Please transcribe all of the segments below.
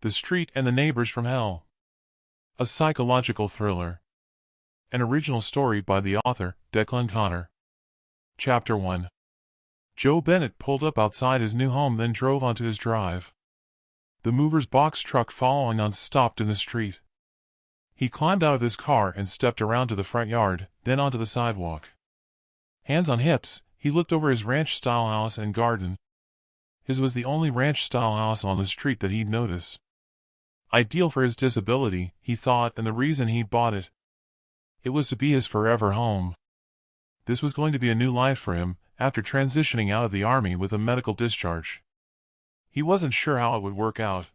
The Street and the Neighbors from Hell. A psychological thriller. An original story by the author, Declan Conner. Chapter 1. Joe Bennet pulled up outside his new home, then drove onto his drive. The mover's box truck following on stopped in the street. He climbed out of his car and stepped around to the front yard, then onto the sidewalk. Hands on hips, he looked over his ranch-style house and garden. His was the only ranch-style house on the street that he'd notice. Ideal for his disability, he thought, and the reason he bought it. It was to be his forever home. This was going to be a new life for him, after transitioning out of the army with a medical discharge. He wasn't sure how it would work out.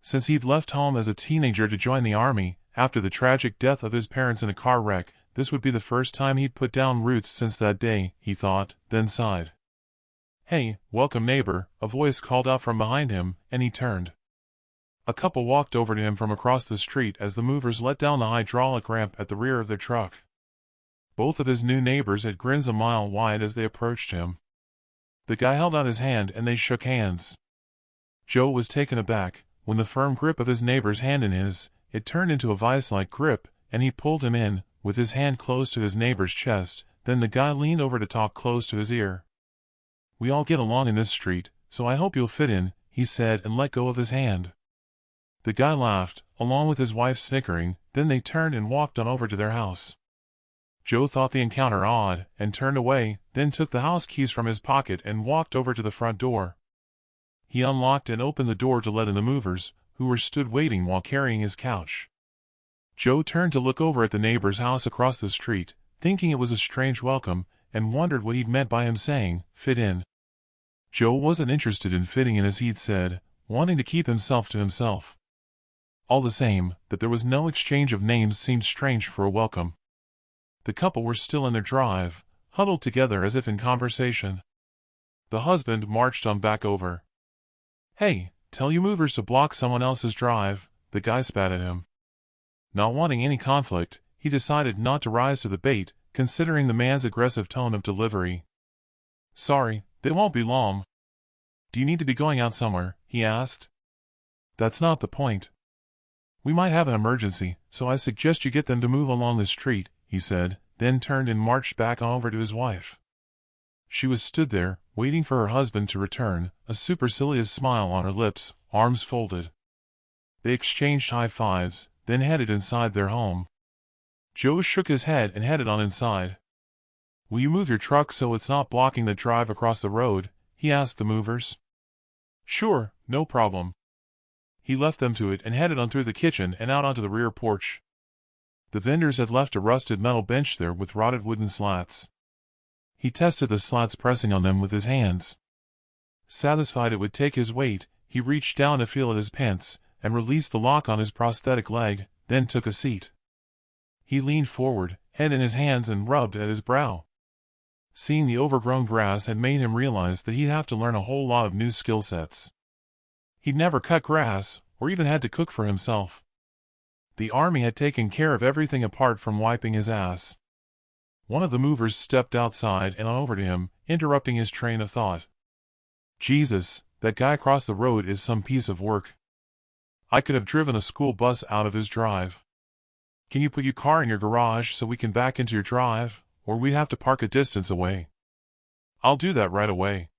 Since he'd left home as a teenager to join the army, after the tragic death of his parents in a car wreck, this would be the first time he'd put down roots since that day, he thought, then sighed. "Hey, welcome neighbor," a voice called out from behind him, and he turned. A couple walked over to him from across the street as the movers let down the hydraulic ramp at the rear of their truck. Both of his new neighbors had grins a mile wide as they approached him. The guy held out his hand and they shook hands. Joe was taken aback. When the firm grip of his neighbor's hand in his, it turned into a vice-like grip, and he pulled him in, with his hand close to his neighbor's chest. Then the guy leaned over to talk close to his ear. "We all get along in this street, so I hope you'll fit in," he said, and let go of his hand. The guy laughed, along with his wife snickering, then they turned and walked on over to their house. Joe thought the encounter odd, and turned away, then took the house keys from his pocket and walked over to the front door. He unlocked and opened the door to let in the movers, who were stood waiting while carrying his couch. Joe turned to look over at the neighbor's house across the street, thinking it was a strange welcome, and wondered what he'd meant by him saying, "Fit in." Joe wasn't interested in fitting in as he'd said, wanting to keep himself to himself. All the same, that there was no exchange of names seemed strange for a welcome. The couple were still in their drive, huddled together as if in conversation. The husband marched on back over. "Hey, tell you movers to block someone else's drive," the guy spat at him. Not wanting any conflict, he decided not to rise to the bait, considering the man's aggressive tone of delivery. "Sorry, they won't be long." "Do you need to be going out somewhere?" he asked. "That's not the point. We might have an emergency, so I suggest you get them to move along the street," he said, then turned and marched back over to his wife. She was stood there, waiting for her husband to return, a supercilious smile on her lips, arms folded. They exchanged high fives, then headed inside their home. Joe shook his head and headed on inside. "Will you move your truck so it's not blocking the drive across the road?" he asked the movers. "Sure, no problem." He left them to it and headed on through the kitchen and out onto the rear porch. The vendors had left a rusted metal bench there with rotted wooden slats. He tested the slats, pressing on them with his hands. Satisfied it would take his weight, he reached down to feel at his pants, and released the lock on his prosthetic leg, then took a seat. He leaned forward, head in his hands, and rubbed at his brow. Seeing the overgrown grass had made him realize that he'd have to learn a whole lot of new skill sets. He'd never cut grass, or even had to cook for himself. The army had taken care of everything apart from wiping his ass. One of the movers stepped outside and on over to him, interrupting his train of thought. "Jesus, that guy across the road is some piece of work. I could have driven a school bus out of his drive. Can you put your car in your garage so we can back into your drive, or we'd have to park a distance away?" "I'll do that right away."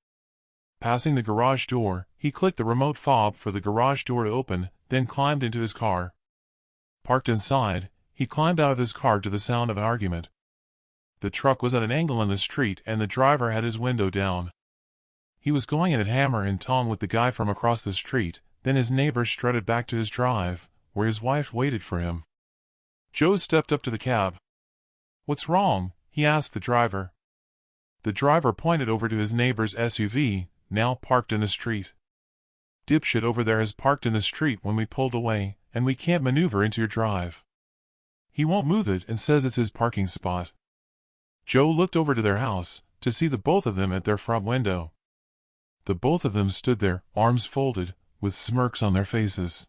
Passing the garage door, he clicked the remote fob for the garage door to open, then climbed into his car. Parked inside, he climbed out of his car to the sound of an argument. The truck was at an angle in the street and the driver had his window down. He was going at it hammer and tong with the guy from across the street, then his neighbor strutted back to his drive, where his wife waited for him. Joe stepped up to the cab. "What's wrong?" he asked the driver. The driver pointed over to his neighbor's SUV, now parked in the street. "Dipshit over there has parked in the street when we pulled away, and we can't maneuver into your drive. He won't move it and says it's his parking spot." Joe looked over to their house, to see the both of them at their front window. The both of them stood there, arms folded, with smirks on their faces.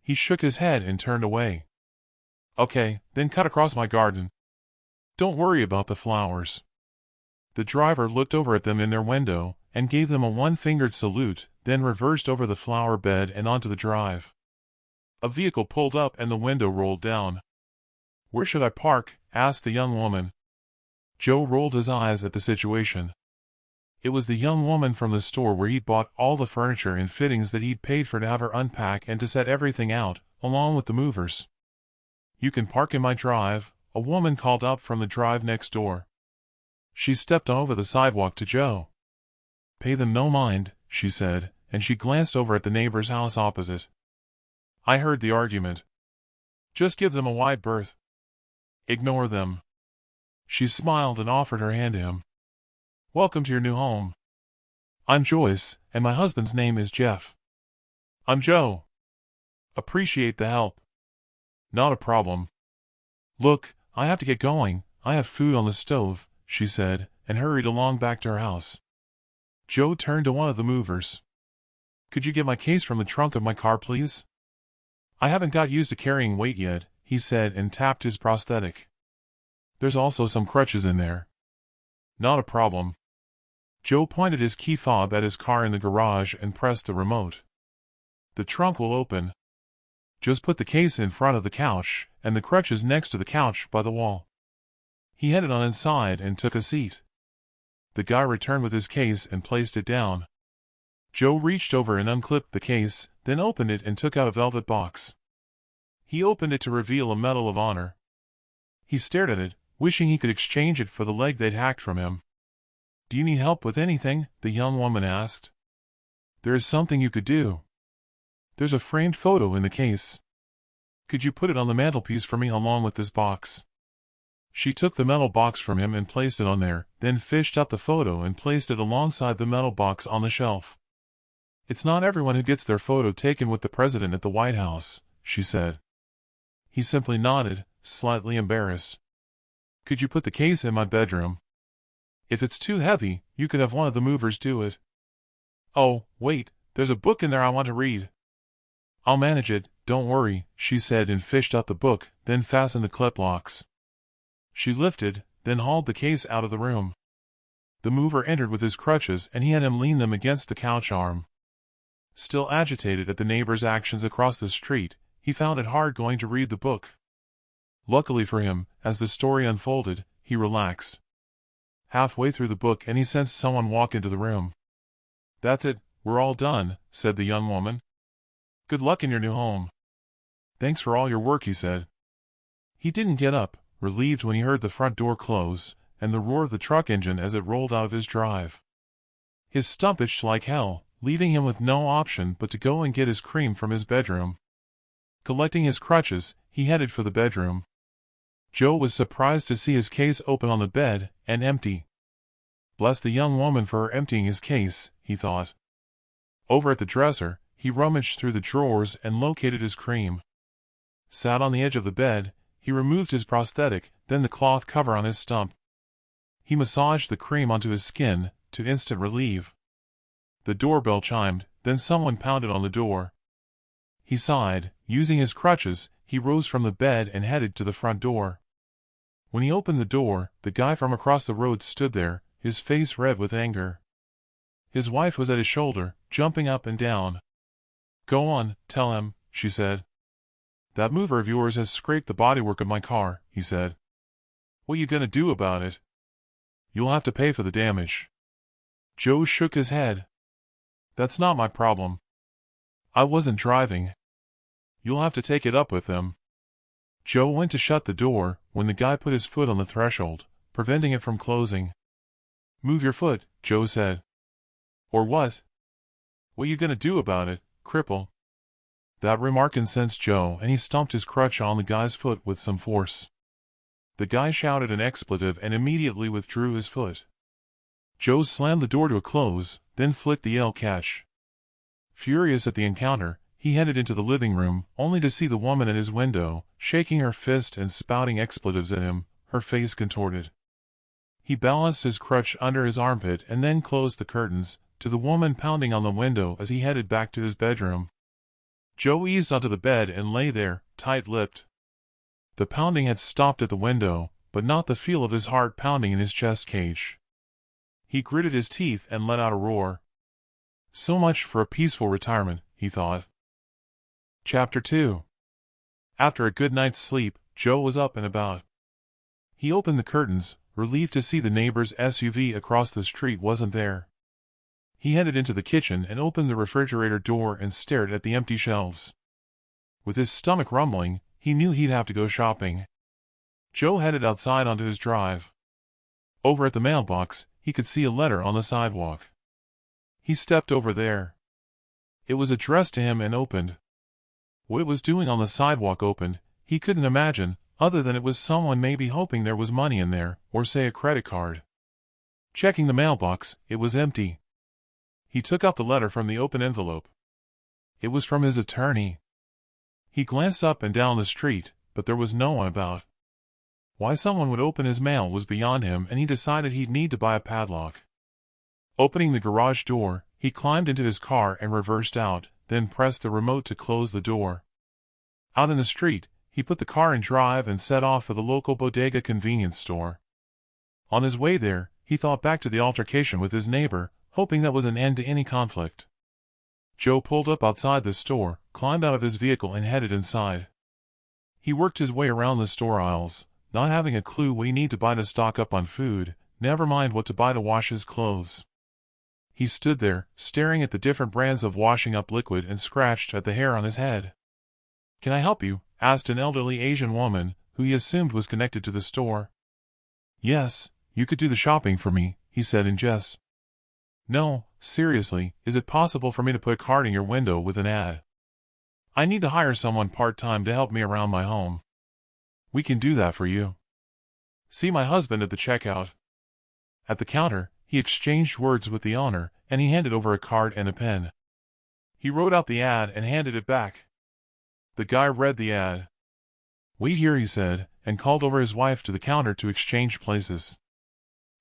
He shook his head and turned away. "Okay, then cut across my garden. Don't worry about the flowers." The driver looked over at them in their window, and gave them a one-fingered salute, then reversed over the flower bed and onto the drive. A vehicle pulled up and the window rolled down. "Where should I park?" asked the young woman. Joe rolled his eyes at the situation. It was the young woman from the store where he'd bought all the furniture and fittings that he'd paid for to have her unpack and to set everything out, along with the movers. "You can park in my drive," a woman called out from the drive next door. She stepped over the sidewalk to Joe. "Pay them no mind," she said, and she glanced over at the neighbor's house opposite. "I heard the argument. Just give them a wide berth. Ignore them." She smiled and offered her hand to him. "Welcome to your new home. I'm Joyce, and my husband's name is Jeff." "I'm Joe. Appreciate the help." "Not a problem." "Look, I have to get going. I have food on the stove," she said, and hurried along back to her house. Joe turned to one of the movers. "Could you get my case from the trunk of my car, please?" "I haven't got used to carrying weight yet," he said and tapped his prosthetic. "There's also some crutches in there." "Not a problem." Joe pointed his key fob at his car in the garage and pressed the remote. "The trunk will open. Just put the case in front of the couch, and the crutches next to the couch by the wall." He headed on inside and took a seat. The guy returned with his case and placed it down. Joe reached over and unclipped the case, then opened it and took out a velvet box. He opened it to reveal a Medal of Honor. He stared at it, wishing he could exchange it for the leg they'd hacked from him. "Do you need help with anything?" the young woman asked. "There is something you could do. There's a framed photo in the case. Could you put it on the mantelpiece for me along with this box?" She took the metal box from him and placed it on there, then fished out the photo and placed it alongside the metal box on the shelf. "It's not everyone who gets their photo taken with the president at the White House," she said. He simply nodded, slightly embarrassed. "Could you put the case in my bedroom? If it's too heavy, you could have one of the movers do it." "Oh, wait, there's a book in there I want to read." "I'll manage it, don't worry," she said and fished out the book, then fastened the clip locks. She lifted, then hauled the case out of the room. The mover entered with his crutches and he had him lean them against the couch arm. Still agitated at the neighbor's actions across the street, he found it hard going to read the book. Luckily for him, as the story unfolded, he relaxed. Halfway through the book and he sensed someone walk into the room. "That's it, we're all done," said the young woman. "Good luck in your new home." "Thanks for all your work," he said. He didn't get up, relieved when he heard the front door close, and the roar of the truck engine as it rolled out of his drive. His stump itched like hell, leaving him with no option but to go and get his cream from his bedroom. Collecting his crutches, he headed for the bedroom. Joe was surprised to see his case open on the bed, and empty. Bless the young woman for her emptying his case, he thought. Over at the dresser, he rummaged through the drawers and located his cream. Sat on the edge of the bed, he removed his prosthetic, then the cloth cover on his stump. He massaged the cream onto his skin, to instant relief. The doorbell chimed, then someone pounded on the door. He sighed. Using his crutches, he rose from the bed and headed to the front door. When he opened the door, the guy from across the road stood there, his face red with anger. His wife was at his shoulder, jumping up and down. "Go on, tell him," she said. "That mover of yours has scraped the bodywork of my car," he said. "What you gonna do about it?" "You'll have to pay for the damage." Joe shook his head. "That's not my problem. I wasn't driving." "You'll have to take it up with them." Joe went to shut the door, when the guy put his foot on the threshold, preventing it from closing. "Move your foot," Joe said. "Or what?" "What you gonna do about it, cripple?" That remark incensed Joe and he stomped his crutch on the guy's foot with some force. The guy shouted an expletive and immediately withdrew his foot. Joe slammed the door to a close, then flicked the yell catch. Furious at the encounter, he headed into the living room, only to see the woman at his window, shaking her fist and spouting expletives at him, her face contorted. He balanced his crutch under his armpit and then closed the curtains, to the woman pounding on the window as he headed back to his bedroom. Joe eased onto the bed and lay there, tight-lipped. The pounding had stopped at the window, but not the feel of his heart pounding in his chest cage. He gritted his teeth and let out a roar. So much for a peaceful retirement, he thought. Chapter 2. After a good night's sleep, Joe was up and about. He opened the curtains, relieved to see the neighbor's SUV across the street wasn't there. He headed into the kitchen and opened the refrigerator door and stared at the empty shelves. With his stomach rumbling, he knew he'd have to go shopping. Joe headed outside onto his drive. Over at the mailbox, he could see a letter on the sidewalk. He stepped over there. It was addressed to him and opened. What it was doing on the sidewalk opened, he couldn't imagine, other than it was someone maybe hoping there was money in there, or say a credit card. Checking the mailbox, it was empty. He took out the letter from the open envelope. It was from his attorney. He glanced up and down the street, but there was no one about. Why someone would open his mail was beyond him, and he decided he'd need to buy a padlock. Opening the garage door, he climbed into his car and reversed out, then pressed the remote to close the door. Out in the street, he put the car in drive and set off for the local bodega convenience store. On his way there, he thought back to the altercation with his neighbor, hoping that was an end to any conflict. Joe pulled up outside the store, climbed out of his vehicle and headed inside. He worked his way around the store aisles, not having a clue what he needed to buy to stock up on food, never mind what to buy to wash his clothes. He stood there, staring at the different brands of washing-up liquid and scratched at the hair on his head. "Can I help you?" asked an elderly Asian woman, who he assumed was connected to the store. "Yes, you could do the shopping for me," he said in jest. "No, seriously, is it possible for me to put a card in your window with an ad? I need to hire someone part-time to help me around my home. We can do that for you. See my husband at the checkout." At the counter, he exchanged words with the owner, and he handed over a card and a pen. He wrote out the ad and handed it back. The guy read the ad. "Wait here," he said, and called over his wife to the counter to exchange places.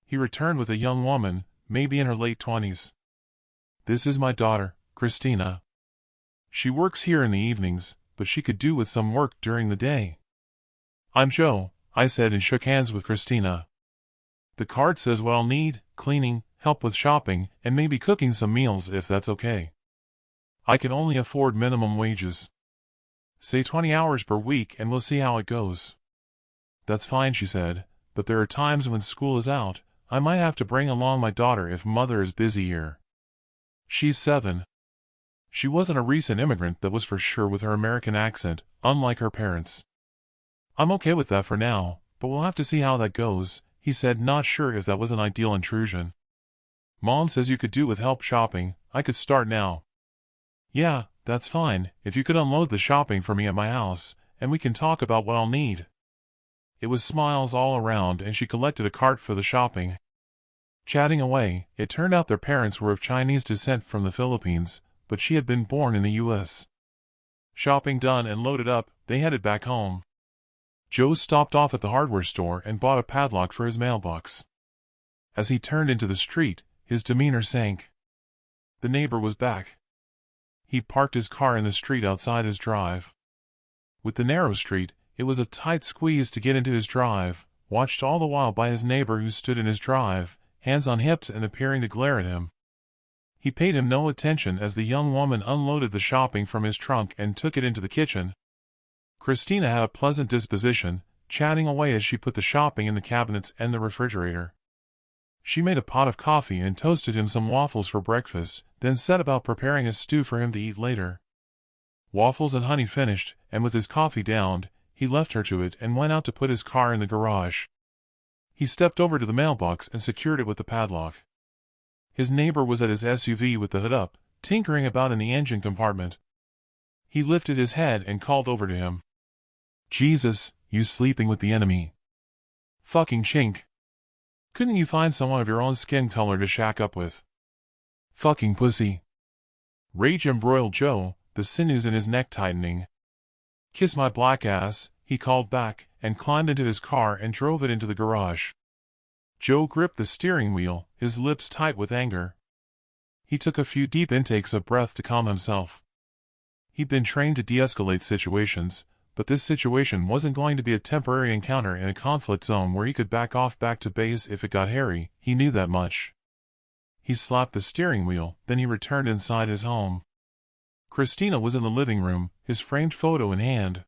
He returned with a young woman, maybe in her late 20s. "This is my daughter, Christina. She works here in the evenings, but she could do with some work during the day." "I'm Joe," I said and shook hands with Christina. "The card says what I'll need: cleaning, help with shopping, and maybe cooking some meals if that's okay. I can only afford minimum wages. Say 20 hours per week and we'll see how it goes." "That's fine," she said, "but there are times when school is out. I might have to bring along my daughter if mother is busy here. She's 7. She wasn't a recent immigrant, that was for sure, with her American accent, unlike her parents." "I'm okay with that for now, but we'll have to see how that goes," he said, not sure if that was an ideal intrusion. "Mom says you could do with help shopping. I could start now." "Yeah, that's fine, if you could unload the shopping for me at my house, and we can talk about what I'll need." It was smiles all around, and she collected a cart for the shopping. Chatting away, it turned out their parents were of Chinese descent from the Philippines, but she had been born in the U.S. Shopping done and loaded up, they headed back home. Joe stopped off at the hardware store and bought a padlock for his mailbox. As he turned into the street, his demeanor sank. The neighbor was back. He parked his car in the street outside his drive. With the narrow street, it was a tight squeeze to get into his drive, watched all the while by his neighbor who stood in his drive, hands on hips and appearing to glare at him. He paid him no attention as the young woman unloaded the shopping from his trunk and took it into the kitchen. Christina had a pleasant disposition, chatting away as she put the shopping in the cabinets and the refrigerator. She made a pot of coffee and toasted him some waffles for breakfast, then set about preparing a stew for him to eat later. Waffles and honey finished, and with his coffee downed, he left her to it and went out to put his car in the garage. He stepped over to the mailbox and secured it with the padlock. His neighbor was at his SUV with the hood up, tinkering about in the engine compartment. He lifted his head and called over to him. "Jesus, you sleeping with the enemy. Fucking chink. Couldn't you find someone of your own skin color to shack up with? Fucking pussy." Rage embroiled Joe, the sinews in his neck tightening. "Kiss my black ass," he called back, and climbed into his car and drove it into the garage. Joe gripped the steering wheel, his lips tight with anger. He took a few deep intakes of breath to calm himself. He'd been trained to de-escalate situations, but this situation wasn't going to be a temporary encounter in a conflict zone where he could back off back to base if it got hairy. He knew that much. He slapped the steering wheel, then he returned inside his home. Christina was in the living room, his framed photo in hand.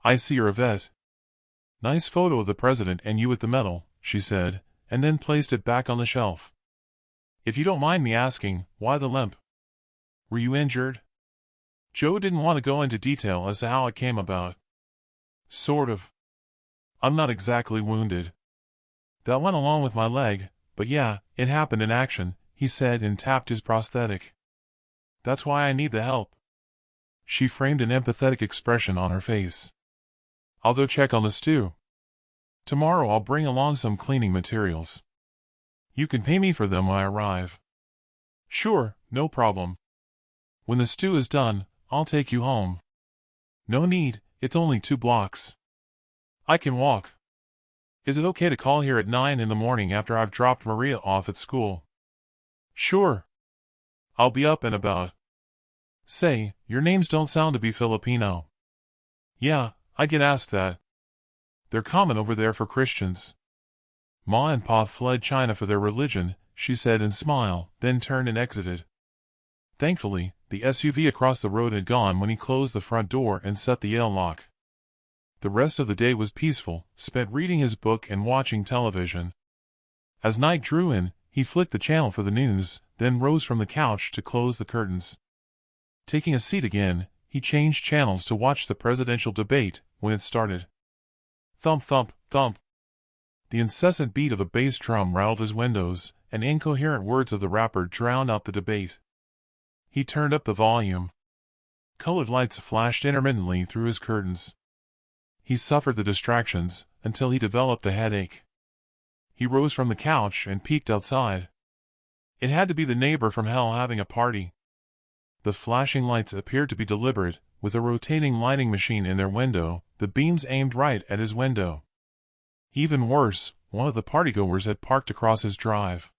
"I see you're a vet. Nice photo of the president and you with the medal," she said, and then placed it back on the shelf. "If you don't mind me asking, why the limp? Were you injured?" Joe didn't want to go into detail as to how it came about. "Sort of. I'm not exactly wounded. That went along with my leg, but yeah, it happened in action," he said and tapped his prosthetic. "That's why I need the help." She framed an empathetic expression on her face. "I'll go check on the stew. Tomorrow I'll bring along some cleaning materials. You can pay me for them when I arrive." "Sure, no problem. When the stew is done, I'll take you home." "No need, it's only 2 blocks. I can walk. Is it okay to call here at 9 in the morning after I've dropped Maria off at school?" "Sure. I'll be up and about." "Say, your names don't sound to be Filipino." "Yeah, I get asked that. They're common over there for Christians. Ma and Pa fled China for their religion," she said and smiled, then turned and exited. Thankfully, the SUV across the road had gone when he closed the front door and set the Yale lock. The rest of the day was peaceful, spent reading his book and watching television. As night drew in, he flicked the channel for the news, then rose from the couch to close the curtains. Taking a seat again, he changed channels to watch the presidential debate when it started. Thump thump, thump. The incessant beat of a bass drum rattled his windows, and incoherent words of the rapper drowned out the debate. He turned up the volume. Colored lights flashed intermittently through his curtains. He suffered the distractions until he developed a headache. He rose from the couch and peeked outside. It had to be the neighbor from hell having a party. The flashing lights appeared to be deliberate, with a rotating lighting machine in their window, the beams aimed right at his window. Even worse, one of the partygoers had parked across his drive.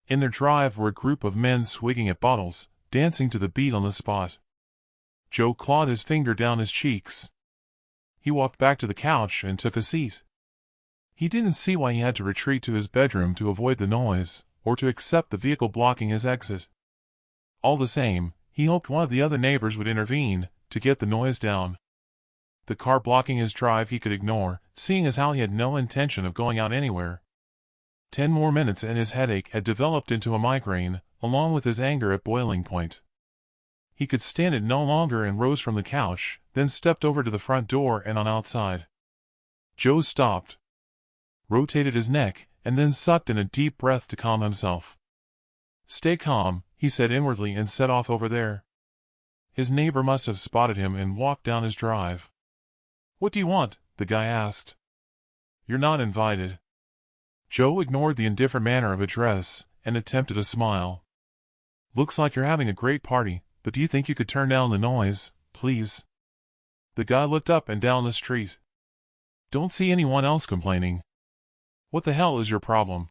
In their drive were a group of men swigging at bottles, dancing to the beat on the spot. Joe clawed his finger down his cheeks. He walked back to the couch and took a seat. He didn't see why he had to retreat to his bedroom to avoid the noise, or to accept the vehicle blocking his exit. All the same, he hoped one of the other neighbors would intervene to get the noise down. The car blocking his drive he could ignore, seeing as how he had no intention of going out anywhere. 10 more minutes and his headache had developed into a migraine, along with his anger at boiling point. He could stand it no longer and rose from the couch, then stepped over to the front door and on outside. Joe stopped, rotated his neck, and then sucked in a deep breath to calm himself. "Stay calm," he said inwardly and set off over there. His neighbor must have spotted him and walked down his drive. "What do you want?" the guy asked. "You're not invited." Joe ignored the indifferent manner of address and attempted a smile. "Looks like you're having a great party, but do you think you could turn down the noise, please?" The guy looked up and down the street. "Don't see anyone else complaining. What the hell is your problem?"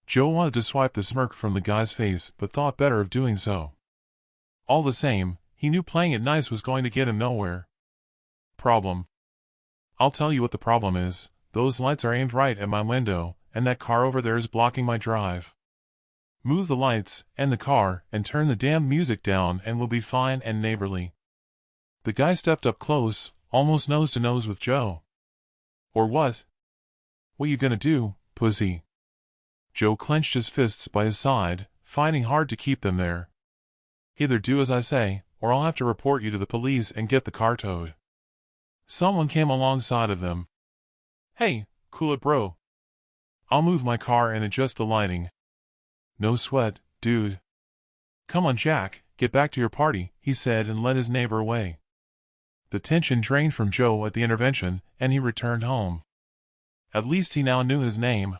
Joe wanted to swipe the smirk from the guy's face but thought better of doing so. All the same, he knew playing it nice was going to get him nowhere. "Problem? I'll tell you what the problem is. Those lights are aimed right at my window, and that car over there is blocking my drive. Move the lights, and the car, and turn the damn music down and we'll be fine and neighborly." The guy stepped up close, almost nose to nose with Joe. "Or what? What you gonna do, pussy?" Joe clenched his fists by his side, fighting hard to keep them there. "Either do as I say, or I'll have to report you to the police and get the car towed." Someone came alongside of them. "Hey, cool it bro. I'll move my car and adjust the lighting." "No sweat, dude. Come on Jack, get back to your party," he said and led his neighbor away. The tension drained from Joe at the intervention, and he returned home. At least he now knew his name.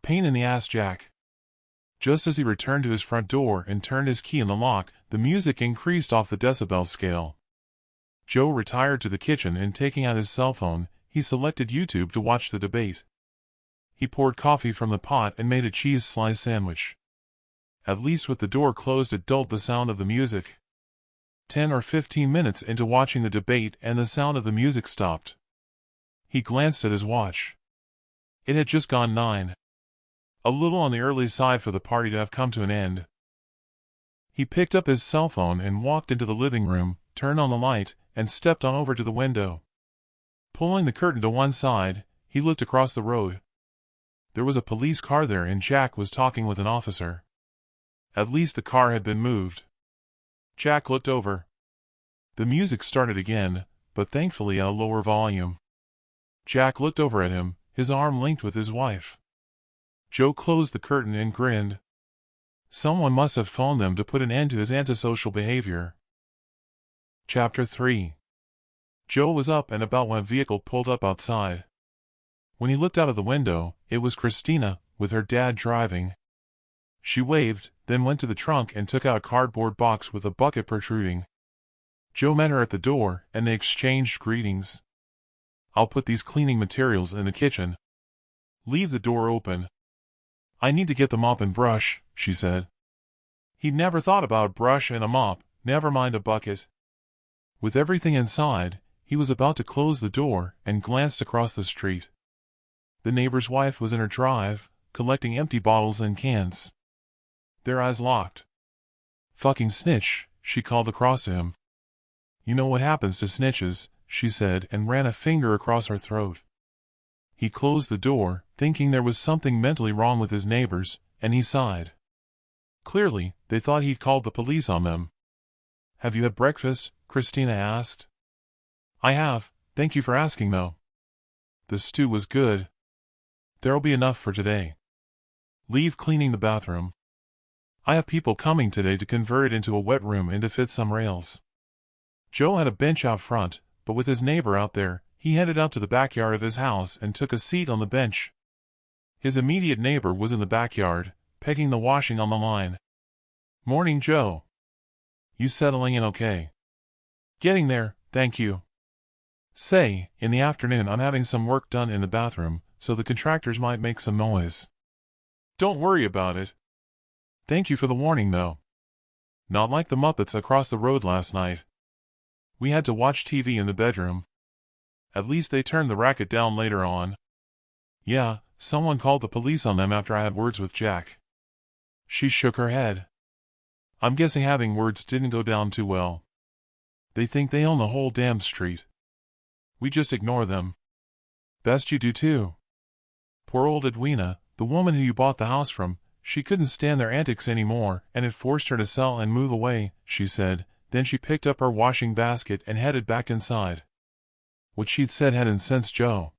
Pain in the ass Jack. Just as he returned to his front door and turned his key in the lock, the music increased off the decibel scale. Joe retired to the kitchen and taking out his cell phone, he selected YouTube to watch the debate. He poured coffee from the pot and made a cheese slice sandwich. At least with the door closed it dulled the sound of the music. 10 or 15 minutes into watching the debate and the sound of the music stopped. He glanced at his watch. It had just gone 9. A little on the early side for the party to have come to an end. He picked up his cell phone and walked into the living room, turned on the light, and stepped on over to the window. Pulling the curtain to one side, he looked across the road. There was a police car there and Jack was talking with an officer. At least the car had been moved. Jack looked over. The music started again, but thankfully at a lower volume. Jack looked over at him, his arm linked with his wife. Joe closed the curtain and grinned. Someone must have phoned them to put an end to his antisocial behavior. Chapter 3. Joe was up and about when a vehicle pulled up outside. When he looked out of the window, it was Christina, with her dad driving. She waved, then went to the trunk and took out a cardboard box with a bucket protruding. Joe met her at the door, and they exchanged greetings. "I'll put these cleaning materials in the kitchen. Leave the door open." "I need to get the mop and brush," she said. He'd never thought about a brush and a mop, never mind a bucket. With everything inside, he was about to close the door and glanced across the street. The neighbor's wife was in her drive, collecting empty bottles and cans. Their eyes locked. "Fucking snitch," she called across to him. "You know what happens to snitches," she said and ran a finger across her throat. He closed the door, thinking there was something mentally wrong with his neighbors, and he sighed. Clearly, they thought he'd called the police on them. "Have you had breakfast?" Christina asked. "I have, thank you for asking though. The stew was good. There'll be enough for today. Leave cleaning the bathroom. I have people coming today to convert it into a wet room and to fit some rails." Joe had a bench out front, but with his neighbor out there, he headed out to the backyard of his house and took a seat on the bench. His immediate neighbor was in the backyard, pegging the washing on the line. "Morning, Joe. You settling in okay?" "Getting there, thank you. Say, in the afternoon I'm having some work done in the bathroom, so the contractors might make some noise." "Don't worry about it. Thank you for the warning though. Not like the Muppets across the road last night. We had to watch TV in the bedroom. At least they turned the racket down later on. Yeah, someone called the police on them after I had words with Jack." She shook her head. "I'm guessing having words didn't go down too well. They think they own the whole damn street. We just ignore them. Best you do too. Poor old Edwina, the woman who you bought the house from, she couldn't stand their antics anymore, and it forced her to sell and move away," she said. Then she picked up her washing basket and headed back inside. What she'd said had incensed Joe.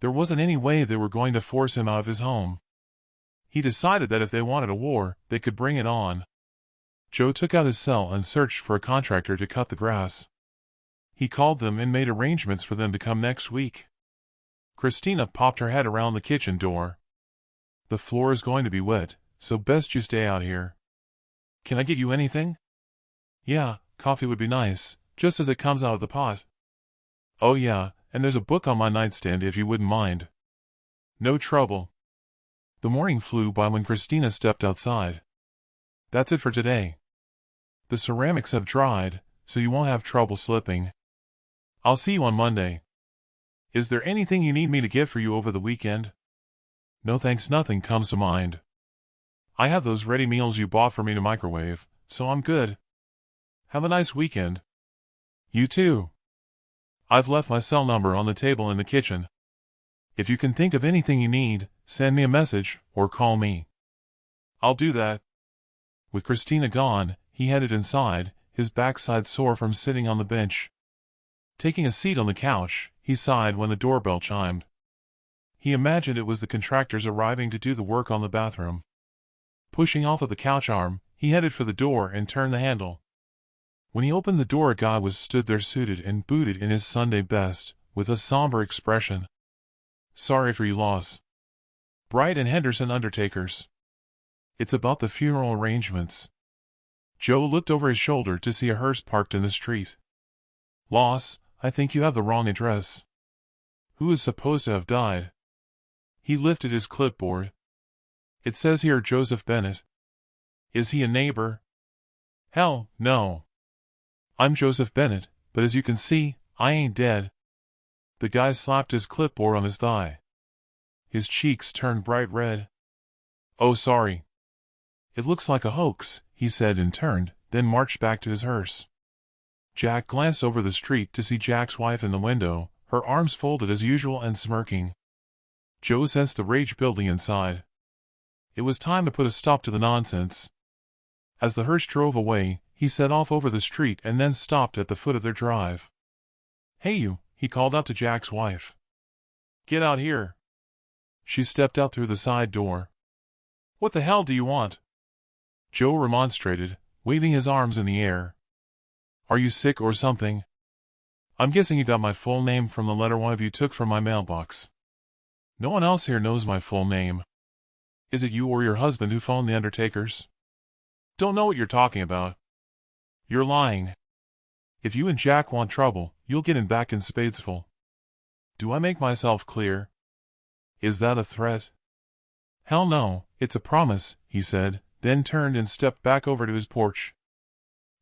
There wasn't any way they were going to force him out of his home. He decided that if they wanted a war, they could bring it on. Joe took out his cell and searched for a contractor to cut the grass. He called them and made arrangements for them to come next week. Christina popped her head around the kitchen door. "The floor is going to be wet, so best you stay out here. Can I get you anything?" "Yeah, coffee would be nice, just as it comes out of the pot." "Oh yeah, and there's a book on my nightstand if you wouldn't mind." "No trouble." The morning flew by when Christina stepped outside. "That's it for today. The ceramics have dried, so you won't have trouble slipping. I'll see you on Monday. Is there anything you need me to get for you over the weekend?" "No thanks, nothing comes to mind. I have those ready meals you bought for me to microwave, so I'm good. Have a nice weekend." "You too. I've left my cell number on the table in the kitchen. If you can think of anything you need, send me a message, or call me." "I'll do that." With Christina gone, he headed inside, his backside sore from sitting on the bench. Taking a seat on the couch, he sighed when the doorbell chimed. He imagined it was the contractors arriving to do the work on the bathroom. Pushing off of the couch arm, he headed for the door and turned the handle. When he opened the door, a guy stood there suited and booted in his Sunday best, with a somber expression. "Sorry for your loss. Bright and Henderson Undertakers. It's about the funeral arrangements." Joe looked over his shoulder to see a hearse parked in the street. "Loss, I think you have the wrong address. Who is supposed to have died?" He lifted his clipboard. "It says here Joseph Bennet. Is he a neighbor?" "Hell, no. I'm Joseph Bennet, but as you can see, I ain't dead." The guy slapped his clipboard on his thigh. His cheeks turned bright red. "Oh, sorry. It looks like a hoax," he said and turned, then marched back to his hearse. Jack glanced over the street to see Jack's wife in the window, her arms folded as usual and smirking. Joe sensed the rage building inside. It was time to put a stop to the nonsense. As the hearse drove away, he set off over the street and then stopped at the foot of their drive. "Hey you," he called out to Jack's wife. "Get out here." She stepped out through the side door. "What the hell do you want?" Joe remonstrated, waving his arms in the air. "Are you sick or something? I'm guessing you got my full name from the letter one of you took from my mailbox. No one else here knows my full name. Is it you or your husband who phoned the undertakers? Don't know what you're talking about. You're lying. If you and Jack want trouble, you'll get him back in Spadesville. Do I make myself clear? Is that a threat?" "Hell no, it's a promise," he said, then turned and stepped back over to his porch.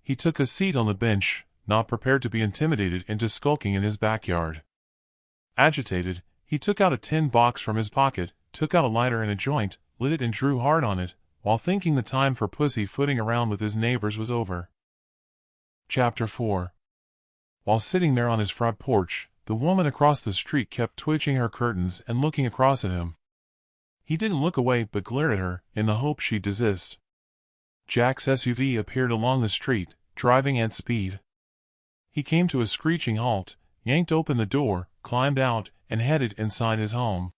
He took a seat on the bench, not prepared to be intimidated into skulking in his backyard. Agitated, he took out a tin box from his pocket, took out a lighter and a joint, lit it and drew hard on it, while thinking the time for pussyfooting around with his neighbors was over. Chapter 4. While sitting there on his front porch, the woman across the street kept twitching her curtains and looking across at him. He didn't look away but glared at her, in the hope she'd desist. Jack's SUV appeared along the street, driving at speed. He came to a screeching halt, yanked open the door, climbed out, and headed inside his home.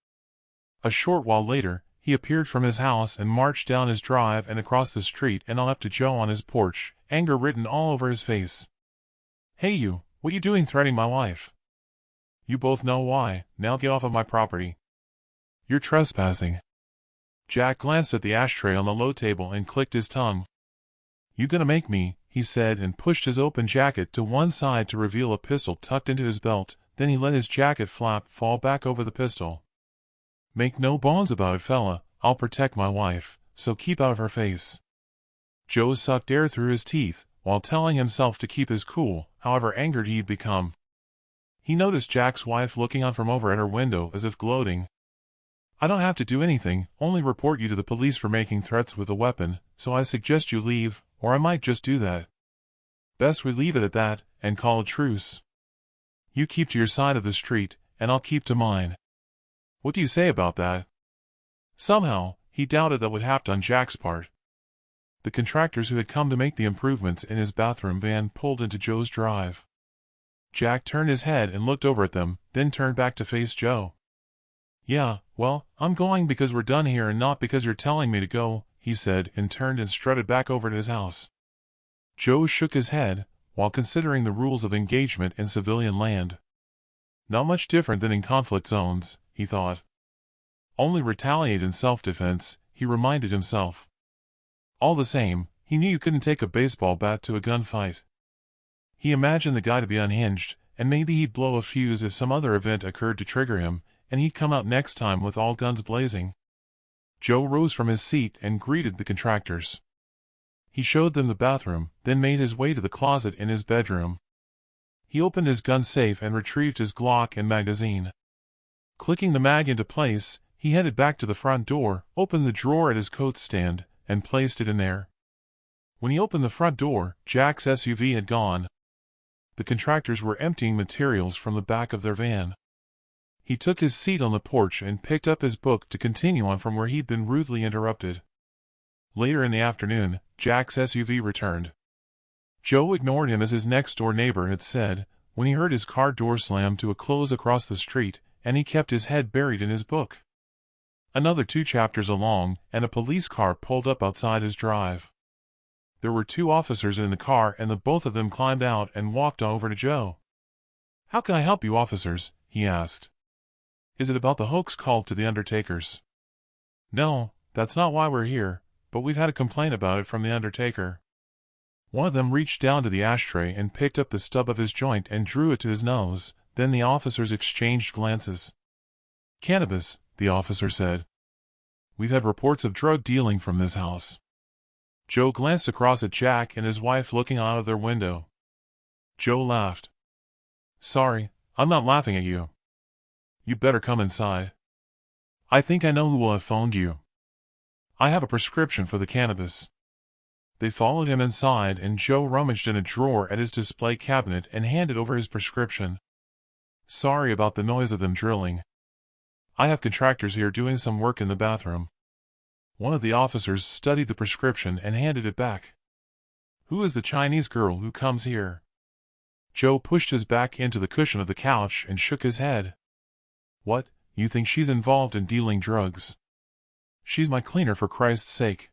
A short while later, he appeared from his house and marched down his drive and across the street and on up to Joe on his porch, anger written all over his face. "Hey you, what you doing threatening my wife? You both know why, now get off of my property. You're trespassing." Jack glanced at the ashtray on the low table and clicked his tongue. "You gonna make me," he said and pushed his open jacket to one side to reveal a pistol tucked into his belt, then he let his jacket flap fall back over the pistol. "Make no bones about it, fella, I'll protect my wife, so keep out of her face." Joe sucked air through his teeth, while telling himself to keep his cool, however angered he'd become. He noticed Jack's wife looking on from over at her window as if gloating. "I don't have to do anything, only report you to the police for making threats with a weapon, so I suggest you leave, or I might just do that. Best we leave it at that, and call a truce. You keep to your side of the street, and I'll keep to mine. What do you say about that?" Somehow, he doubted that would happen on Jack's part. The contractors who had come to make the improvements in his bathroom van pulled into Joe's drive. Jack turned his head and looked over at them, then turned back to face Joe. "Yeah, well, I'm going because we're done here and not because you're telling me to go," he said and turned and strutted back over to his house. Joe shook his head, while considering the rules of engagement in civilian land. Not much different than in conflict zones, he thought. Only retaliate in self-defense, he reminded himself. All the same, he knew you couldn't take a baseball bat to a gunfight. He imagined the guy to be unhinged, and maybe he'd blow a fuse if some other event occurred to trigger him, and he'd come out next time with all guns blazing. Joe rose from his seat and greeted the contractors. He showed them the bathroom, then made his way to the closet in his bedroom. He opened his gun safe and retrieved his Glock and magazine. Clicking the mag into place, he headed back to the front door, opened the drawer at his coat stand, and placed it in there. When he opened the front door, Jack's SUV had gone. The contractors were emptying materials from the back of their van. He took his seat on the porch and picked up his book to continue on from where he'd been rudely interrupted. Later in the afternoon, Jack's SUV returned. Joe ignored him as his next-door neighbor had said, when he heard his car door slam to a close across the street, and he kept his head buried in his book. Another 2 chapters along, and a police car pulled up outside his drive. There were 2 officers in the car and the both of them climbed out and walked over to Joe. "How can I help you, officers?" he asked. "Is it about the hoax call to the undertakers?" "No, that's not why we're here, but we've had a complaint about it from the undertaker." One of them reached down to the ashtray and picked up the stub of his joint and drew it to his nose, then the officers exchanged glances. "Cannabis," the officer said. "We've had reports of drug dealing from this house." Joe glanced across at Jack and his wife looking out of their window. Joe laughed. "Sorry, I'm not laughing at you. You better come inside. I think I know who will have phoned you." I have a prescription for the cannabis. They followed him inside, and Joe rummaged in a drawer at his display cabinet and handed over his prescription. Sorry about the noise of them drilling. I have contractors here doing some work in the bathroom. One of the officers studied the prescription and handed it back. Who is the Chinese girl who comes here? Joe pushed his back into the cushion of the couch and shook his head. What, you think she's involved in dealing drugs? She's my cleaner, for Christ's sake.